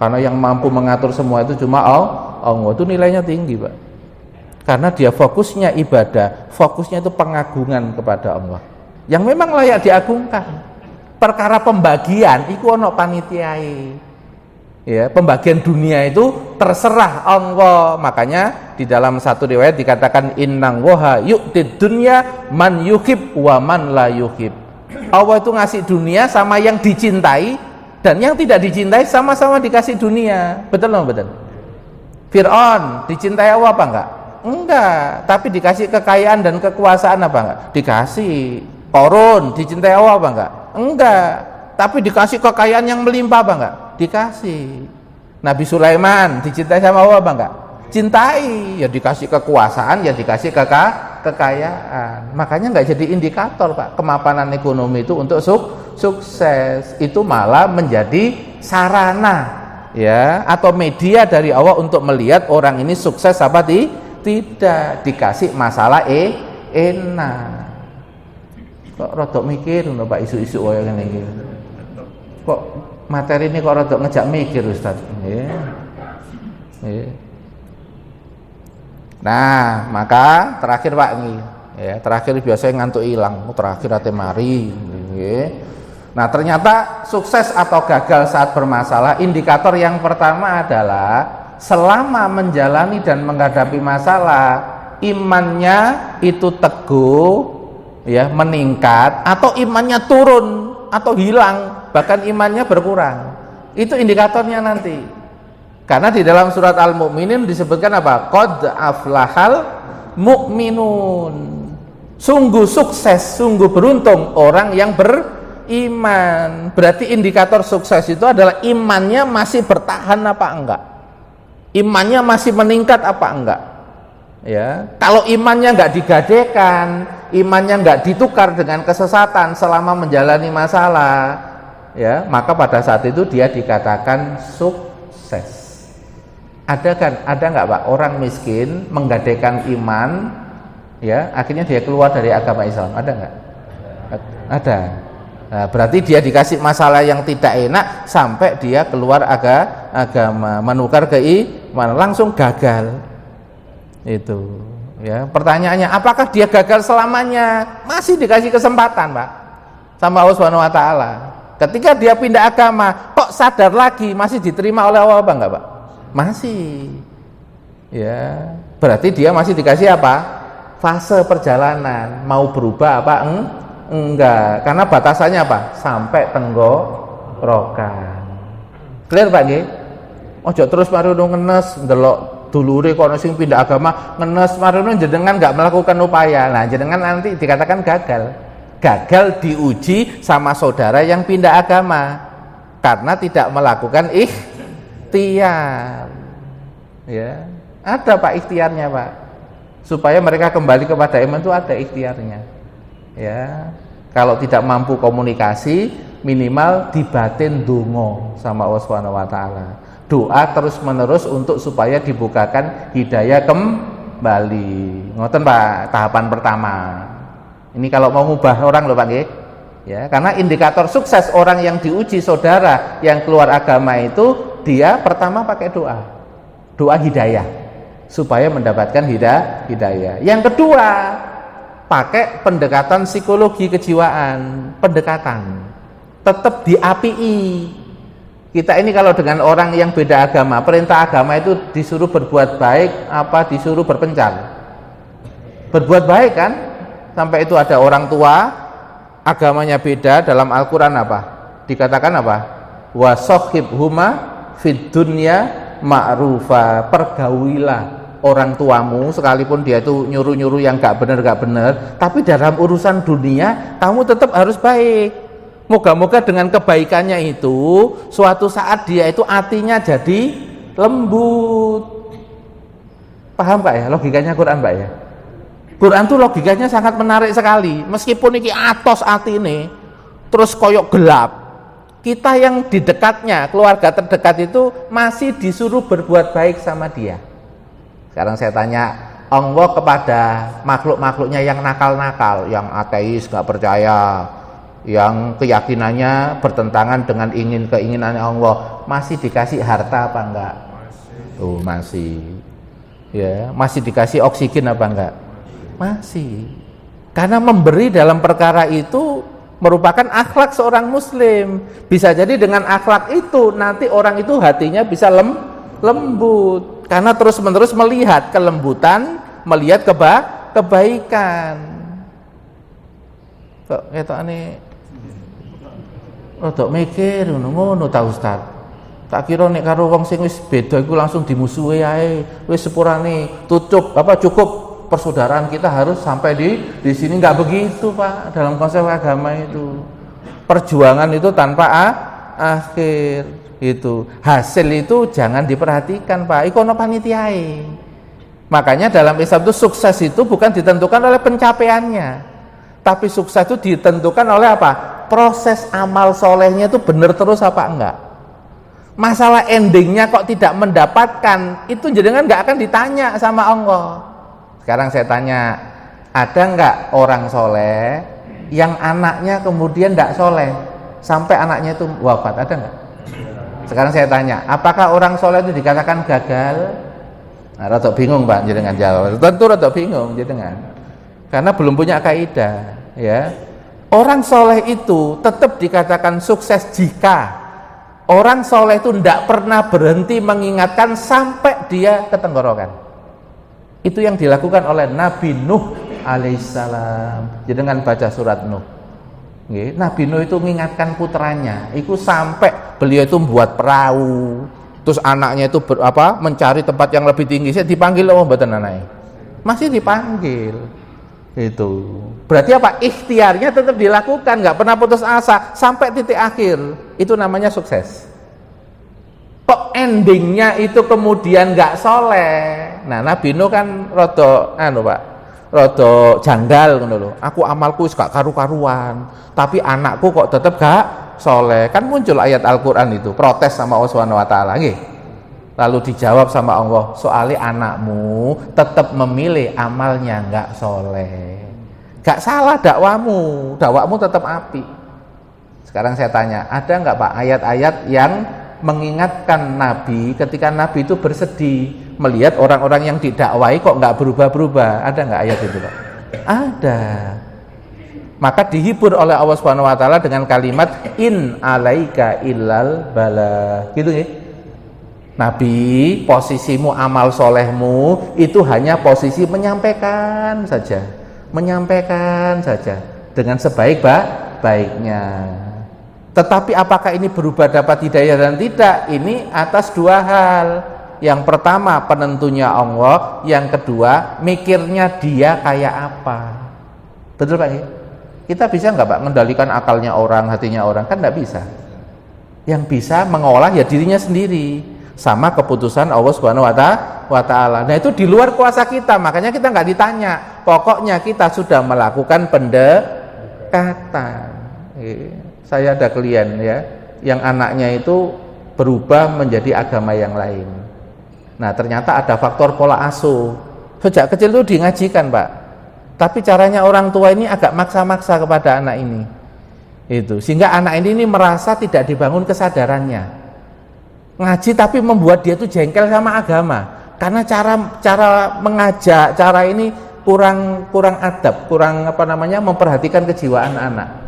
Karena yang mampu mengatur semua itu cuma Allah. Itu nilainya tinggi, Pak. Karena dia fokusnya ibadah, fokusnya itu pengagungan kepada Allah yang memang layak diagungkan. Perkara pembagian iku ono panitiae. Ya, pembagian dunia itu terserah Allah. Makanya di dalam satu riwayat dikatakan innang waha yu'tid dunya man yuhib wa man la yuhib. Allah itu ngasih dunia sama yang dicintai dan yang tidak dicintai sama-sama dikasih dunia. Betul loh, betul. Fir'aun dicintai Allah apa enggak? Enggak, tapi dikasih kekayaan dan kekuasaan apa enggak? Dikasih. Korun dicintai Allah apa enggak? Enggak, tapi dikasih kekayaan yang melimpah apa enggak? Dikasih. Nabi Sulaiman dicintai sama Allah apa enggak? Cintai, ya dikasih kekuasaan, ya dikasih kekayaan. Makanya enggak jadi indikator, Pak, kemapanan ekonomi itu untuk sukses. Itu malah menjadi sarana, ya, atau media dari Allah untuk melihat orang ini sukses apa tidak. Dikasih masalah enak. Kok rodok mikir ngono Pak, isu-isu kaya ngene iki. Kok materi ini kok rodok ngejak mikir Ustaz. Nggih. Nah, maka terakhir Pak ini, ya, terakhir biasanya ngantuk hilang, terakhir ate mari, nggih. Nah, ternyata sukses atau gagal saat bermasalah, indikator yang pertama adalah selama menjalani dan menghadapi masalah, imannya itu teguh, ya, meningkat, atau imannya turun atau hilang, bahkan imannya berkurang. Itu indikatornya nanti. Karena di dalam surat Al-Mu'minun disebutkan apa? Qad aflahal mu'minun. Sungguh sukses, sungguh beruntung orang yang beriman. Berarti indikator sukses itu adalah imannya masih bertahan apa enggak? Imannya masih meningkat apa enggak? Ya, kalau imannya enggak digadekan, imannya enggak ditukar dengan kesesatan selama menjalani masalah, ya, maka pada saat itu dia dikatakan sukses. Ada nggak Pak orang miskin menggadaikan iman, ya, akhirnya dia keluar dari agama Islam? Ada nggak? Ada. Nah, berarti dia dikasih masalah yang tidak enak sampai dia keluar agama, menukar ke iman, langsung gagal. Itu, ya. Pertanyaannya, apakah dia gagal selamanya? Masih dikasih kesempatan, Pak, sama Allah Subhanahu wa taala. Ketika dia pindah agama, kok sadar lagi, masih diterima oleh Allah apa enggak, Pak? Masih. Ya, berarti dia masih dikasih apa? Fase perjalanan, mau berubah apa enggak? Karena batasannya apa? Sampai tenggorokan. Clear Pak nggih? Ojo terus marono ngenes ndelok dulure kok sing pindah agama ngenes marono jenengan enggak melakukan upaya. Nah, jenengan nanti dikatakan gagal. Gagal diuji sama saudara yang pindah agama karena tidak melakukan ikhtiar. Ya, ada Pak ikhtiarnya, Pak. Supaya mereka kembali kepada iman itu ada ikhtiarnya. Ya. Kalau tidak mampu komunikasi, minimal dibatin donga sama Allah Subhanahu wa taala. Doa terus-menerus untuk supaya dibukakan hidayah kembali. Ngoten Pak, tahapan pertama. Ini kalau mau ngubah orang loh Pak nggih. Ya, karena indikator sukses orang yang diuji saudara yang keluar agama itu dia pertama pakai doa. Doa hidayah supaya mendapatkan hidayah. Yang kedua, pakai pendekatan psikologi kejiwaan, pendekatan. Tetap diapii. Kita ini kalau dengan orang yang beda agama, perintah agama itu disuruh berbuat baik apa disuruh berpencar? berbuat baik kan, sampai itu ada orang tua agamanya beda, dalam Al-Quran apa dikatakan apa, wasohibhuma fid dunya ma'rufa, pergaulilah orang tuamu sekalipun dia itu nyuruh-nyuruh yang gak benar, tapi dalam urusan dunia kamu tetap harus baik. Moga-moga dengan kebaikannya itu suatu saat dia itu hatinya jadi lembut. Paham Pak ya logikanya Quran Pak ya? Quran tuh logikanya sangat menarik sekali. Meskipun iki atos hati ini terus koyok gelap, kita yang di dekatnya, keluarga terdekat itu masih disuruh berbuat baik sama dia. Sekarang saya tanya, Allah kepada makhluk-makhluknya yang nakal-nakal, yang ateis, gak percaya, yang keyakinannya bertentangan dengan keinginannya Allah, masih dikasih harta apa enggak? Oh masih. Ya, masih dikasih oksigen apa enggak? Masih. Karena memberi dalam perkara itu merupakan akhlak seorang muslim. Bisa jadi dengan akhlak itu nanti orang itu hatinya bisa lembut. Karena terus-menerus melihat kelembutan, melihat kebaikan. Kok ketokane rodok mikir ngono ta Ustaz. Tak kira nek karo wong sing wis beda iku langsung dimusuhi ae. Wis sepurane cukup persaudaraan kita harus sampai di sini. Nggak begitu Pak, dalam konsep agama itu perjuangan itu tanpa akhir itu, hasil itu jangan diperhatikan Pak, ikono panitiae. Makanya dalam Islam itu sukses itu bukan ditentukan oleh pencapaiannya, tapi sukses itu ditentukan oleh apa, proses amal solehnya itu benar terus apa enggak. Masalah endingnya kok tidak mendapatkan itu jenengan nggak akan ditanya sama Allah. Sekarang saya tanya, ada nggak orang soleh yang anaknya kemudian nggak soleh sampai anaknya itu wafat, ada nggak? Sekarang saya tanya, apakah orang soleh itu dikatakan gagal? Nah, rada bingung Pak jenengan jawab. Tentu rada bingung jenengan, karena belum punya kaidah. Ya, orang soleh itu tetap dikatakan sukses jika orang soleh itu tidak pernah berhenti mengingatkan sampai dia ketenggorokan. Itu yang dilakukan oleh Nabi Nuh alaihissalam. Jenengan baca surat Nuh. Nabi Nuh itu mengingatkan putranya, itu sampai beliau itu membuat perahu, terus anaknya itu mencari tempat yang lebih tinggi. Saya dipanggil loh mboten anake. Masih dipanggil. Itu berarti apa? Ikhtiarnya tetap dilakukan, nggak pernah putus asa sampai titik akhir. Itu namanya sukses. Kok endingnya itu kemudian nggak soleh? Nah, Nabi Nuh kan rada rada janggal ngono lho. Aku amalku wis gak karu-karuan, tapi anakku kok tetep gak soleh. Kan muncul ayat Al-Qur'an itu, protes sama Allah Subhanahu wa taala nggih. Lalu dijawab sama Allah, soalnya anakmu tetap memilih amalnya nggak soleh. Gak salah dakwamu tetap api. Sekarang saya tanya, ada nggak Pak ayat-ayat yang mengingatkan Nabi ketika Nabi itu bersedih melihat orang-orang yang didakwai kok nggak berubah-berubah? Ada nggak ayat itu Pak? Ada. Maka dihibur oleh Allah Subhanahu wa taala dengan kalimat in alaika illal bala. Gitu ya. Nabi, posisimu amal solehmu itu hanya posisi menyampaikan saja dengan sebaik-baiknya. Tetapi apakah ini berubah dapat hidayah dan tidak? Ini atas dua hal. Yang pertama penentunya Allah, yang kedua mikirnya dia kayak apa. Betul Pak? Kita bisa nggak Pak mengendalikan akalnya orang, hatinya orang? Kan nggak bisa. Yang bisa mengolah ya dirinya sendiri, sama keputusan Allah Subhanahu wa taala. Nah, itu di luar kuasa kita, makanya kita nggak ditanya. Pokoknya kita sudah melakukan pendekatan. Saya ada klien ya, yang anaknya itu berubah menjadi agama yang lain. Nah, ternyata ada faktor pola asuh. Sejak kecil itu diingajikan Pak, tapi caranya orang tua ini agak maksa-maksa kepada anak ini. Itu sehingga anak ini merasa tidak dibangun kesadarannya. Ngaji tapi membuat dia tuh jengkel sama agama, karena cara mengajak, cara ini kurang adab, kurang memperhatikan kejiwaan anak.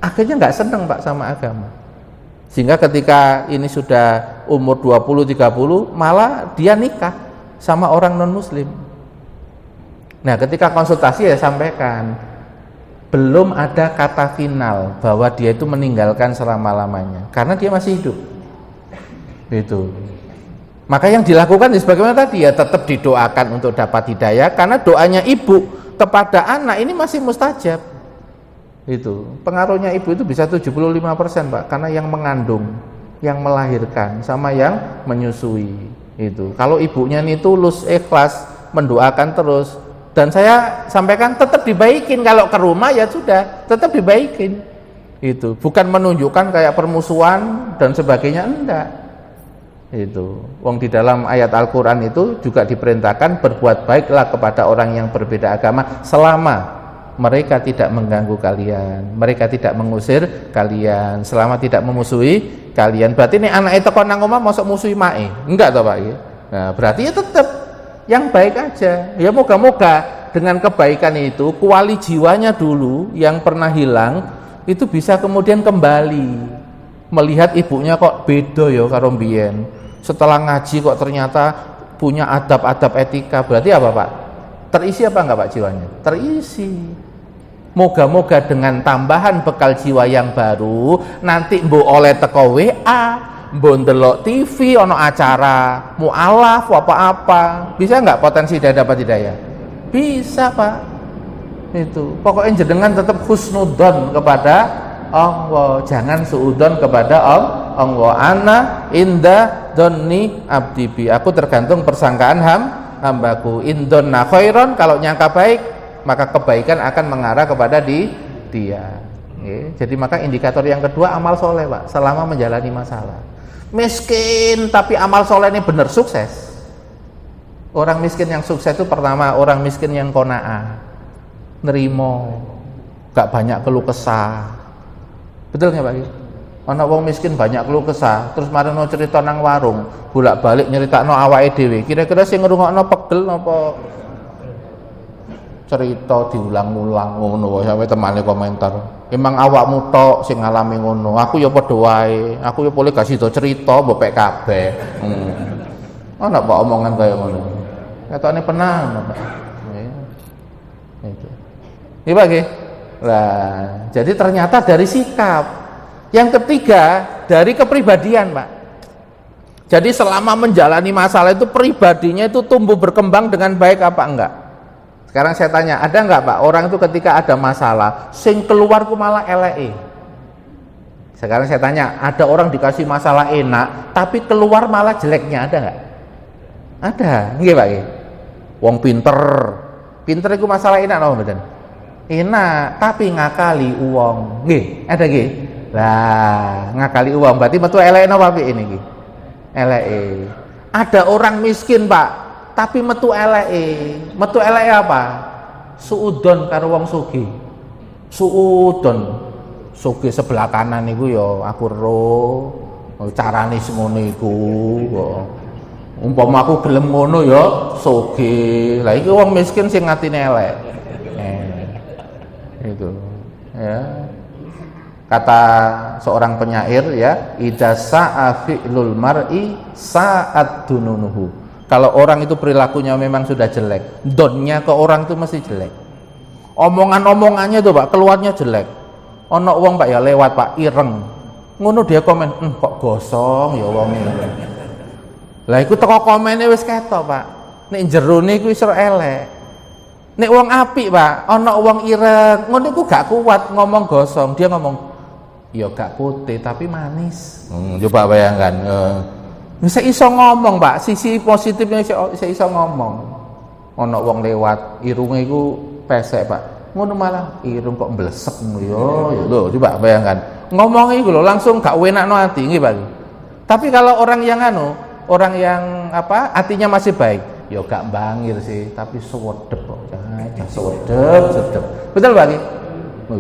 Akhirnya nggak seneng Pak sama agama, sehingga ketika ini sudah umur 20-30 malah dia nikah sama orang non muslim. Nah, ketika konsultasi ya sampaikan, belum ada kata final bahwa dia itu meninggalkan selama-lamanya karena dia masih hidup. Itu. Maka yang dilakukan sebagaimana tadi ya tetap didoakan untuk dapat hidayah karena doanya ibu kepada anak ini masih mustajab. Itu. Pengaruhnya ibu itu bisa 75%, Pak, karena yang mengandung, yang melahirkan sama yang menyusui. Itu. Kalau ibunya ini tulus, ikhlas, mendoakan terus, dan saya sampaikan tetap dibaikin. Kalau ke rumah ya sudah tetap dibaikin. Itu bukan menunjukkan kayak permusuhan dan sebagainya, enggak. Itu wong di dalam ayat Al-Qur'an itu juga diperintahkan berbuat baiklah kepada orang yang berbeda agama selama mereka tidak mengganggu kalian, mereka tidak mengusir kalian, selama tidak memusuhi kalian. Berarti ini anak itu kok nang omah mosok musuhi mae? Enggak toh, Pak. Nah, berarti ya tetap yang baik aja. Ya moga-moga dengan kebaikan itu kuali jiwanya dulu yang pernah hilang itu bisa kemudian kembali melihat ibunya kok beda ya karo mbiyen. Setelah ngaji kok ternyata punya adab-adab etika. Berarti apa, Pak? Terisi apa enggak, Pak, jiwanya? Terisi. Moga-moga dengan tambahan bekal jiwa yang baru nanti mbok oleh teko WA, mbok ndelok TV ono acara mualaf apa-apa, bisa nggak potensi dia dapat hidayah? Bisa, Pak. Itu pokoknya jenengan tetap husnudon kepada Allah, jangan suudon kepada Allah. Ana inda donni abdi bi, aku tergantung persangkaan hambaku. Indonna khairon, kalau nyangka baik maka kebaikan akan mengarah kepada dia. Jadi maka indikator yang kedua amal soleh, Pak, selama menjalani masalah. Miskin tapi amal soleh ini benar sukses. Orang miskin yang sukses itu pertama orang miskin yang qanaah, nerimo, gak banyak keluh kesah. Betul nggak, Pak? Ana wong miskin banyak keluh kesah, terus marino cerita nang warung, bolak-balik nyeritakno awake dhewe. Kira-kira sing ngrungokno pegel napa cerita diulang-ulang ngono wae sampe temane komentar. Emang awakmu tok sing ngalami ngono. Aku ya padha wae. Aku ya boleh kasih do cerita mbok pek kabeh. Ana Pak omongan kaya ngono. Ketone penang, Pak. Itu. Iki Pak nggih. Lah, jadi ternyata dari sikap. Yang ketiga, dari kepribadian, Pak. Jadi selama menjalani masalah itu pribadinya itu tumbuh berkembang dengan baik apa enggak? Sekarang saya tanya, ada enggak, Pak, orang itu ketika ada masalah sing keluar ku malah eleke? Sekarang saya tanya, ada orang dikasih masalah enak tapi keluar malah jeleknya, ada enggak? Ada, nggih, Pak. Wong pinter iku masalah enak napa mboten? Enak, tapi ngakali uang. Nggih, ada nggih? Lah, ngakali uang berarti metu eleke napa apik ini nggih? Eleke. Ada orang miskin, Pak, tapi metu eleke. Metu eleke apa? Suudon karo wong sugih. Suudon. Sugih sebelah kanan niku ya aku ero. Carane ngono iku kok. Umpama aku gelem ngono ya sugih. Lah iki wong miskin sing atine elek. Itu. Ya. Kata seorang penyair ya, idza sa'a fi'lul mar'i sa'at dununuhu. Kalau orang itu perilakunya memang sudah jelek, donnya ke orang itu mesti jelek. Omongan-omongannya tuh, Pak, keluarnya jelek. Ono wong, Pak, ya lewat, Pak, ireng. Ngono dia komen, kok gosong ya wong ini. Lah iku teko komene wis ketok, Pak. Nek jerone iku iso elek. Nek wong apik, Pak, ono wong ireng, ngono iku gak kuat ngomong gosong, dia ngomong ya gak putih tapi manis. Coba bayangkan. Bisa iso ngomong, Pak, sisi positifnya bisa iso ngomong. Ono wong lewat irunge iku pesek, Pak. Ngono malah irung kok mblesek yo. Lho, coba bayangkan. Ngomong iku lho langsung gak wenakno ati, nggih, Pak. Tapi kalau orang yang orang yang hatinya masih baik, ya gak bangir sih, tapi sewedep kok. Sedep. Betul, Pak?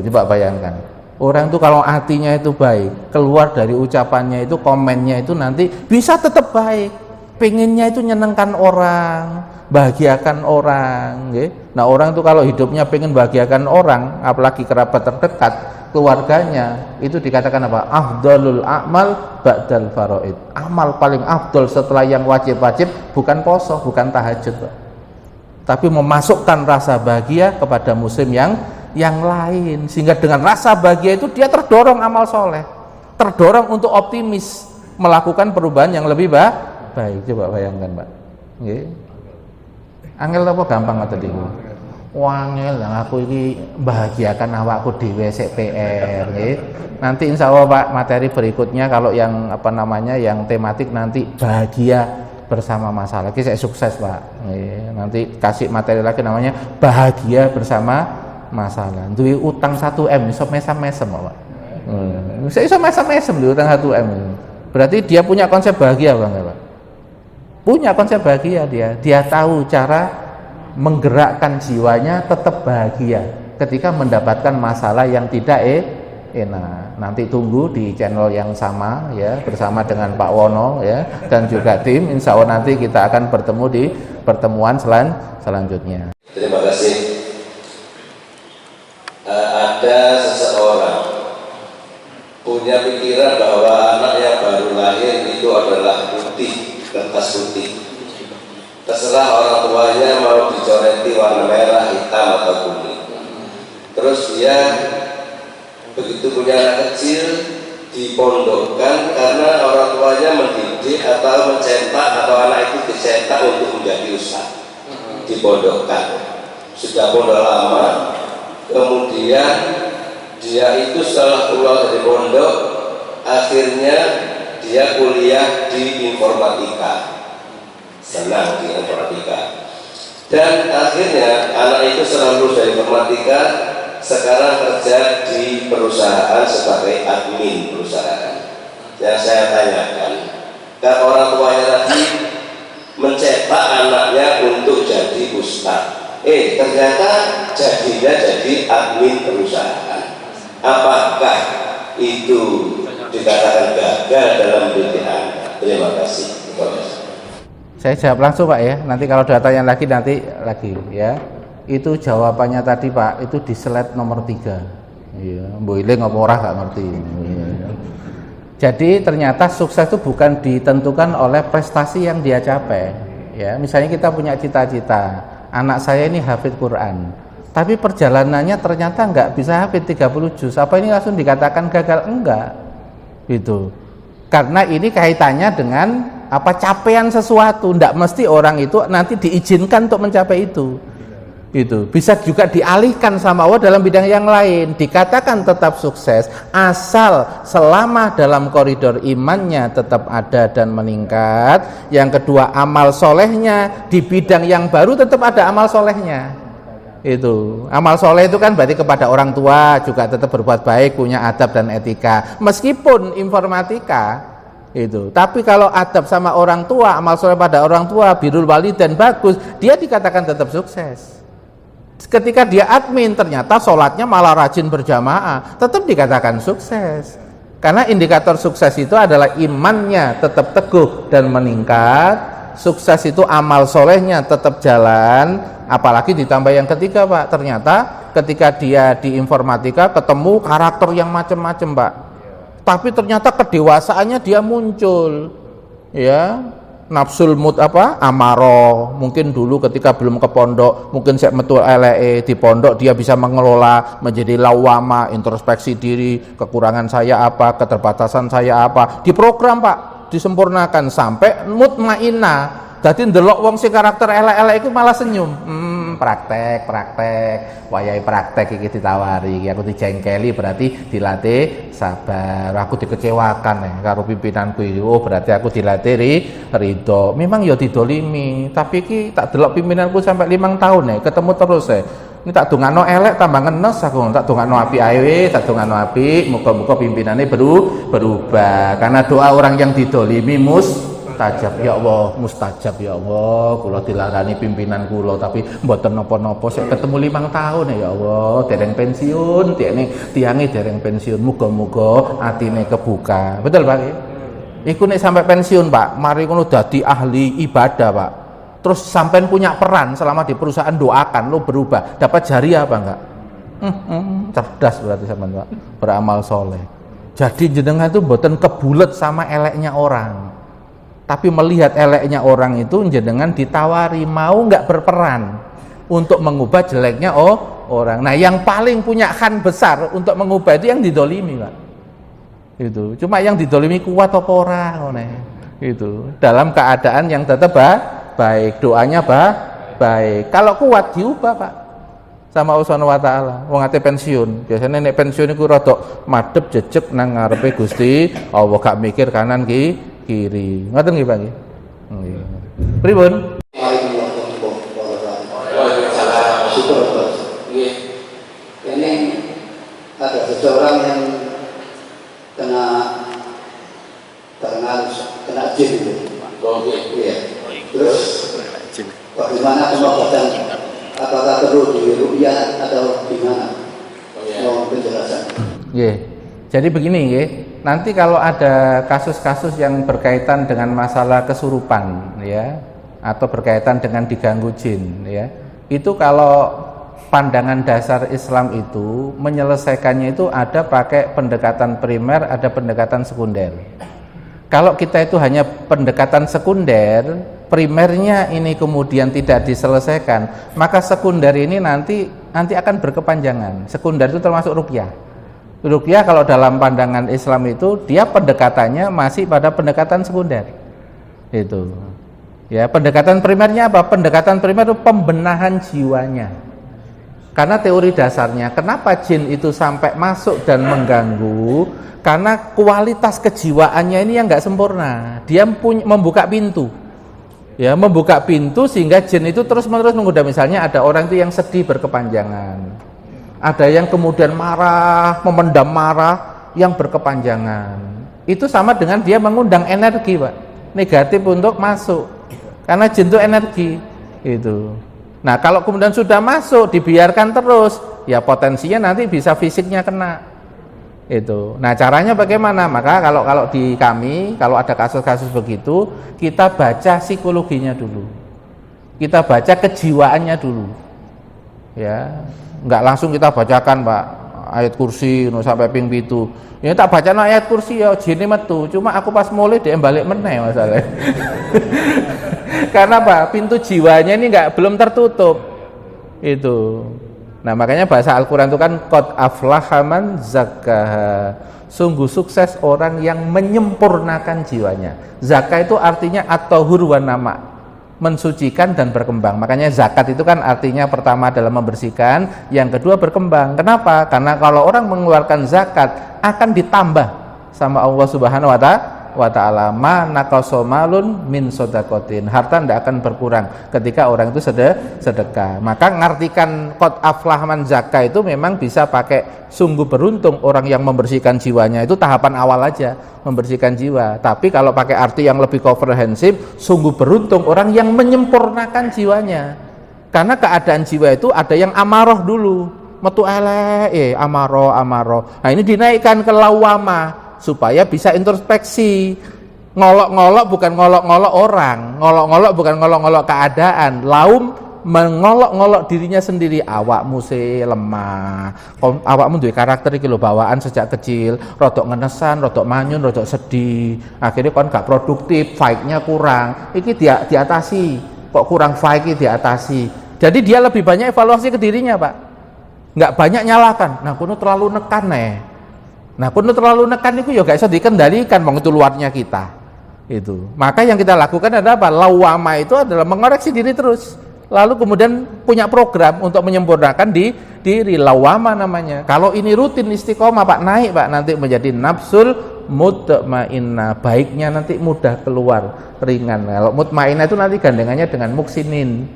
Coba bayangkan. Orang itu kalau hatinya itu baik, keluar dari ucapannya itu, komennya itu nanti bisa tetap baik. Pengennya itu nyenengkan orang, bahagiakan orang. Nah, orang itu kalau hidupnya pengen bahagiakan orang, apalagi kerabat terdekat, keluarganya, itu dikatakan apa? Afdalul a'mal ba'dal faraid. Amal paling afdal setelah yang wajib-wajib bukan poso, bukan tahajud, Pak. tapi memasukkan rasa bahagia kepada muslim yang lain, sehingga dengan rasa bahagia itu dia terdorong amal soleh, terdorong untuk optimis melakukan perubahan yang lebih baik. Coba bayangkan, Pak. Nggih. Angel apa gampang tadi? Wangel lah aku ini bahagiakan awakku dhewe sik PR nggih. Nanti insya Allah Pak, materi berikutnya kalau yang yang tematik nanti bahagia bersama masalah. Saya sukses Pak. Nanti kasih materi lagi namanya bahagia bersama masalah. Duwe utang 1M iso mesem-mesem Pak. Saya iso mesem-mesem di utang 1M. Berarti dia punya konsep bahagia Bang Pak. Punya konsep bahagia dia. Dia tahu cara menggerakkan jiwanya tetap bahagia ketika mendapatkan masalah yang tidak enak. Nanti tunggu di channel yang sama ya, bersama dengan Pak Wono ya, dan juga tim. Insya Allah nanti kita akan bertemu di pertemuan selanjutnya. Terima kasih. Ada seseorang punya pikiran bahwa anak yang baru lahir itu adalah putih, kertas putih. Terserah orang tuanya mau dicoreti warna merah, hitam atau kuning. Terus dia begitu punya anak kecil dipondokkan karena orang tuanya mendidik atau mencetak atau anak itu dicetak untuk menjadi ustaz. Dipondokkan. Sudah pondok lama, kemudian dia itu setelah keluar dari pondok, akhirnya dia kuliah di informatika. Senang di informatika, dan akhirnya anak itu setelah lulus dari informatika sekarang kerja di perusahaan sebagai admin perusahaan. Yang saya tanyakan, kalau orang tuanya tadi mencetak anaknya untuk jadi ustaz, ternyata jadinya jadi admin perusahaan. Apakah itu dikatakan gagal dalam pendidik Anda? Terima kasih. Saya jawab langsung Pak ya, nanti kalau datanya lagi ya. Itu jawabannya tadi Pak, itu di slide nomor 3. Iya, boiling apa ora gak ngerti. Iya. Jadi ternyata sukses itu bukan ditentukan oleh prestasi yang dia capai. Ya, misalnya kita punya cita-cita, anak saya ini hafid Quran, tapi perjalanannya ternyata nggak bisa hafid 30 juz. Apa ini langsung dikatakan gagal? Enggak. Gitu. Karena ini kaitannya dengan capaian sesuatu. Tidak mesti orang itu nanti diizinkan untuk mencapai itu. Bisa juga dialihkan sama Allah dalam bidang yang lain, dikatakan tetap sukses asal selama dalam koridor imannya tetap ada dan meningkat. Yang kedua, amal solehnya di bidang yang baru tetap ada amal solehnya. Amal soleh itu kan berarti kepada orang tua juga tetap berbuat baik, punya adab dan etika meskipun informatika tapi kalau adab sama orang tua, amal soleh pada orang tua, birrul walidain bagus, dia dikatakan tetap sukses. Ketika dia admin ternyata sholatnya malah rajin berjamaah, tetap dikatakan sukses. Karena indikator sukses itu adalah imannya tetap teguh dan meningkat. Sukses itu amal solehnya tetap jalan. Apalagi ditambah yang ketiga Pak, ternyata ketika dia di informatika ketemu karakter yang macam-macam Pak, tapi ternyata kedewasaannya dia muncul ya, nafsul amaro. Mungkin dulu ketika belum ke pondok, mungkin saya metu di pondok dia bisa mengelola menjadi lawama, introspeksi diri, kekurangan saya apa, keterbatasan saya apa, diprogram Pak, disempurnakan sampai mutmainah. Jadi ndelok wong sing karakter elek-elek itu malah senyum. Praktek, wayai praktek iki ditawari, aku dijengkeli berarti dilatih sabar. Aku dikecewakan karo pimpinanku iki. Oh, berarti aku dilatih ridho. Memang ya didolimi, tapi iki tak delok pimpinanku sampai 5 tahun ketemu terus Ini tak dongakno elek tambah ngenes aku, tak dongakno apik ae, tak dongakno apik, muga-muga pimpinannya berubah. Karena doa orang yang didolimi mustajab ya Allah, mustajab ya Allah. Kula dilarani pimpinan kula tapi mboten napa-napa sik ketemu 5 tahun ya Allah, dereng pensiun, tiange dereng pensiun. Muga-muga atine kebuka. Betul Pak? Iku nek sampai pensiun Pak, mari ngono dadi ahli ibadah Pak. Terus sampean punya peran selama di perusahaan, doakan lo berubah, dapat jariah apa enggak? Cerdas berarti sampean Pak, beramal soleh. Jadi jenengan itu mboten kebulet sama eleknya orang. tapi melihat eleknya orang itu, jenengan ditawari mau nggak berperan untuk mengubah jeleknya orang. Nah, yang paling punya khan besar untuk mengubah itu yang didolimi, Pak. Itu. Cuma yang didolimi kuat apa ora ngene. Itu. Dalam keadaan yang tetap baik, doanya baik. Kalau kuat diubah, Pak. Sama Allah Subhanahu wa taala. Wong ate pensiun, biasanya nek pensiun iku rada madhep jejeg nang ngarepe Gusti Allah, gak mikir kanan kiri. Ngoten nggih, Pak nggih. Nggih. Pripun? Ini ada seseorang yang kena jin itu. Iya. Terus bagaimana pengobatan? Apakah perlu di ruqyah atau gimana? Mohon penjelasan. Nggih. Jadi begini nggih, nanti kalau ada kasus-kasus yang berkaitan dengan masalah kesurupan ya, atau berkaitan dengan diganggu jin ya, itu kalau pandangan dasar Islam itu menyelesaikannya itu ada pakai pendekatan primer, ada pendekatan sekunder. Kalau kita itu hanya pendekatan sekunder, primernya ini kemudian tidak diselesaikan, maka sekunder ini nanti akan berkepanjangan. Sekunder itu termasuk ruqyah. Ruqyah kalau dalam pandangan Islam itu dia pendekatannya masih pada pendekatan sekunder. Itu. Ya, pendekatan primernya apa? Pendekatan primer itu pembenahan jiwanya. Karena teori dasarnya, kenapa jin itu sampai masuk dan mengganggu? Karena kualitas kejiwaannya ini yang nggak sempurna. Dia membuka pintu, ya, membuka pintu sehingga jin itu terus-menerus menggoda. Misalnya ada orang itu yang sedih berkepanjangan, ada yang kemudian marah, memendam marah yang berkepanjangan. Itu sama dengan dia mengundang energi, Pak, negatif untuk masuk. Karena jin itu energi, itu. Nah, kalau kemudian sudah masuk, dibiarkan terus, ya potensinya nanti bisa fisiknya kena. Itu. Nah, caranya bagaimana? Maka kalau di kami, kalau ada kasus-kasus begitu, kita baca psikologinya dulu. Kita baca kejiwaannya dulu. Ya, enggak langsung kita bacakan, Pak, ayat kursi sampai ping 7. Ya tak baca ayat kursi ya jine metu. Cuma aku pas mulai dia balik meneh masalahnya. Karena apa? Pintu jiwanya ini belum tertutup. Itu. Nah, makanya bahasa Al-Qur'an itu kan qad aflaha man zakkaha. Sungguh sukses orang yang menyempurnakan jiwanya. Zakah itu artinya at-tahur wa nama, mensucikan dan berkembang. Makanya zakat itu kan artinya pertama adalah membersihkan, yang kedua berkembang. Kenapa? Karena kalau orang mengeluarkan zakat akan ditambah sama Allah Subhanahu wa ta'ala, ma naqasa malun min shadaqatin. Harta tidak akan berkurang ketika orang itu sedekah. Maka ngartikan qad aflah man zakah itu memang bisa pakai sungguh beruntung orang yang membersihkan jiwanya. Itu tahapan awal aja, membersihkan jiwa. Tapi kalau pakai arti yang lebih komprehensif, sungguh beruntung orang yang menyempurnakan jiwanya. Karena keadaan jiwa itu ada yang amarah dulu, metu elek, amarah. Nah, ini dinaikkan ke lawama supaya bisa introspeksi. Ngolok-ngolok bukan ngolok-ngolok orang, ngolok-ngolok bukan ngolok-ngolok keadaan, laum mengolok-ngolok dirinya sendiri. Awakmu sih lemah, awakmu duwe karakter iki lho, bawaan sejak kecil rodok ngenesan, rodok manyun, rodok sedih, akhirnya kon gak produktif, fight-nya kurang, iki diatasi, kok kurang fight iki diatasi. Jadi dia lebih banyak evaluasi ke dirinya, Pak, nggak banyak nyalakan. Nah, kuno terlalu nekan Nah, kuno terlalu nekan itu ya gak bisa dikendalikan, itu luarnya kita. Itu. Maka yang kita lakukan adalah apa? Lawama itu adalah mengoreksi diri terus. Lalu kemudian punya program untuk menyempurnakan diri, lawama namanya. Kalau ini rutin istiqomah, Pak, naik, Pak, nanti menjadi nafsul mutmainnah. Baiknya nanti mudah keluar, ringan. Kalau mutmainnah itu nanti gandengannya dengan muksinin.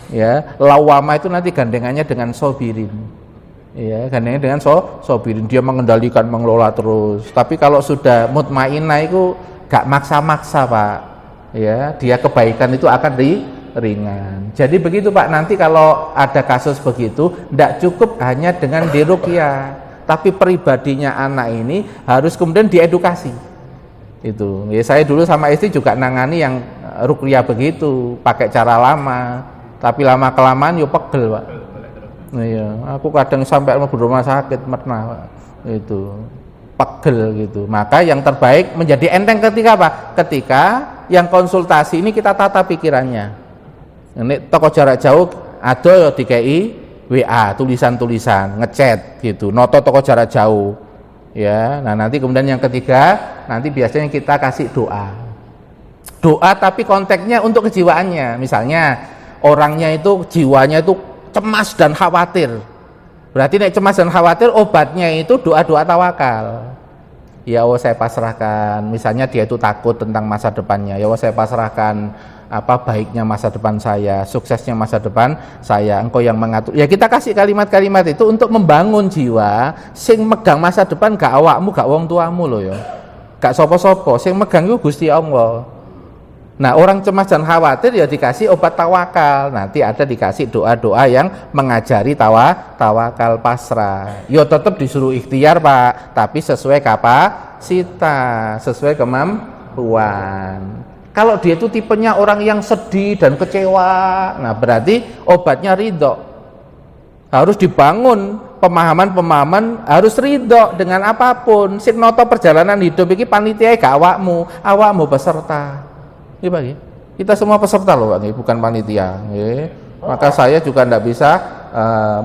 Ya, lawama itu nanti gandengannya dengan sobirin. Ya, gandengannya dengan sobirin, dia mengendalikan, mengelola terus. Tapi kalau sudah mutmainnah itu gak maksa-maksa, Pak. Ya, dia kebaikan itu akan ringan. Jadi begitu, Pak. Nanti kalau ada kasus begitu, tidak cukup hanya dengan diruqyah, tapi pribadinya anak ini harus kemudian diedukasi. Itu. Ya, saya dulu sama istri juga nangani yang ruqyah begitu, pakai cara lama. Tapi lama kelamaan yo pegel, Pak. Iya, aku kadang sampai mau rumah sakit pernah, itu pegel gitu. Maka yang terbaik menjadi enteng ketika apa? Ketika yang konsultasi ini kita tata pikirannya. Ini toko jarak jauh ada DKI WA, tulisan-tulisan, ngechat gitu, noto toko jarak jauh. Ya, nah nanti kemudian yang ketiga, nanti biasanya kita kasih doa. Doa tapi konteksnya untuk kejiwaannya. Misalnya orangnya itu jiwanya itu cemas dan khawatir. Berarti nek cemas dan khawatir obatnya itu doa-doa tawakal. Ya Allah saya pasrahkan, misalnya dia itu takut tentang masa depannya, ya Allah saya pasrahkan apa baiknya masa depan saya, suksesnya masa depan saya, engkau yang mengatur. Ya kita kasih kalimat-kalimat itu untuk membangun jiwa, sing megang masa depan gak awakmu, gak wong tuamu loh ya, gak sopo-sopo, sing megang itu Gusti Allah. Nah orang cemas dan khawatir ya dikasih obat tawakal, nanti ada dikasih doa-doa yang mengajari tawakal pasrah. Yo tetap disuruh ikhtiar Pak, tapi sesuai kapasitas, sesuai kemampuan. Kalau dia itu tipenya orang yang sedih dan kecewa, nah berarti obatnya ridho. Harus dibangun pemahaman-pemahaman, harus ridho dengan apapun. Sing noto perjalanan hidup iki panitia gak awakmu peserta. Iya Pak, kita semua peserta loh Pak, bukan panitia. Maka saya juga tidak bisa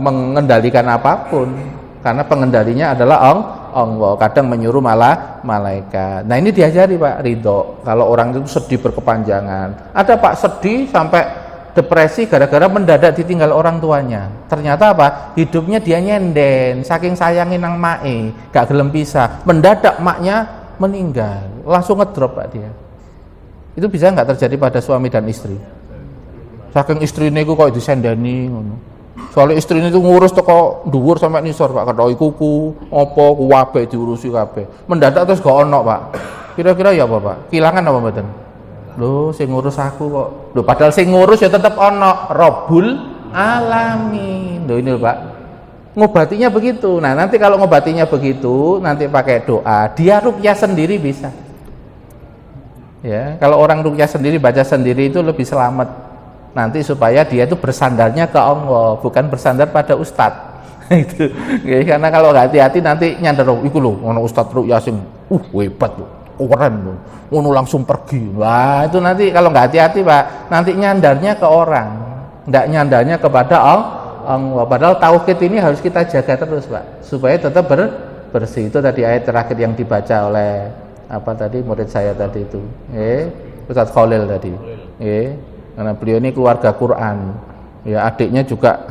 mengendalikan apapun, karena pengendalinya adalah Allah. Kadang menyuruh malah malaikat. Nah ini diajari Pak ridho. Kalau orang itu sedih berkepanjangan, ada Pak sedih sampai depresi gara-gara mendadak ditinggal orang tuanya. Ternyata apa? Hidupnya dia nyenden, saking sayangin nang mae, gak gelem pisah. Mendadak maknya meninggal, langsung ngedrop Pak dia. Itu bisa nggak terjadi pada suami dan istri? Saking istrinya itu kok disendani ngono. Soalnya istrinya itu ngurus toko dhuwur sampai nisor Pak, ketoi kuku, opo, kuwabe diurusi kabeh. Mendadak terus gak ono Pak. Kira-kira ya apa Pak? Kehilangan apa mboten? Loh, sing ngurus aku kok. Loh, padahal sing ngurus ya tetap ono, Rabbul Alamin. Loh ini Pak. Ngobatinya begitu. Nah, nanti kalau ngobatinya begitu, nanti pakai doa, dia ruqyah sendiri bisa. Ya, kalau orang ruqyah sendiri baca sendiri itu lebih selamat nanti, supaya dia itu bersandarnya ke Allah, bukan bersandar pada ustadz. Itu ya, karena kalau nggak hati-hati nanti nyandar iku lho ono ustadz ruqyah sing hebat lho, keren lho, ngono langsung pergi. Wah itu nanti kalau nggak hati-hati Pak, nanti nyandarnya ke orang, nggak nyandarnya kepada Allah. Padahal tauhid ini harus kita jaga terus Pak, supaya tetap bersih. Itu tadi ayat terakhir yang dibaca oleh apa tadi murid saya tadi itu, Ustadz Khalil tadi, karena beliau ini keluarga Quran, ya adiknya juga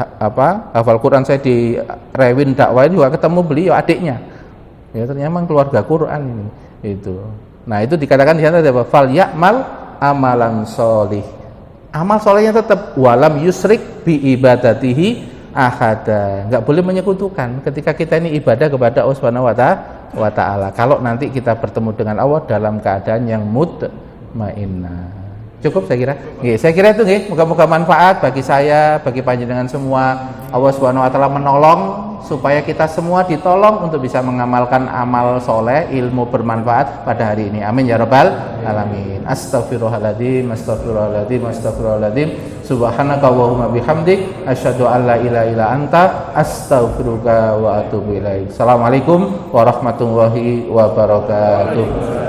hafal Quran. Saya di Rewin dakwah juga ketemu beliau adiknya, ya ternyata memang keluarga Quran ini itu. Nah itu dikatakan di sana apa? Fal ya'mal amalan sholih, amal solehnya tetap walam yusrik bi ibadatihi ahada, nggak boleh menyekutukan ketika kita ini ibadah kepada Allah Subhanahu wa ta'ala. Kalau nanti kita bertemu dengan Allah dalam keadaan yang mutmainnah. Cukup saya kira. Saya kira itu moga-moga manfaat bagi saya, bagi panjenengan semua. Allah Subhanahu wa ta'ala menolong supaya kita semua ditolong untuk bisa mengamalkan amal soleh, ilmu bermanfaat pada hari ini. Amin ya rabbal alamin. Astaghfirullahaladzim, astaghfirullahaladzim, astaghfirullahaladzim. Subhanaka Allahumma bihamdik, asyhadu an la ilaha illa anta, astaghfiruka wa atubu ilaik. Assalamualaikum warahmatullahi wabarakatuh.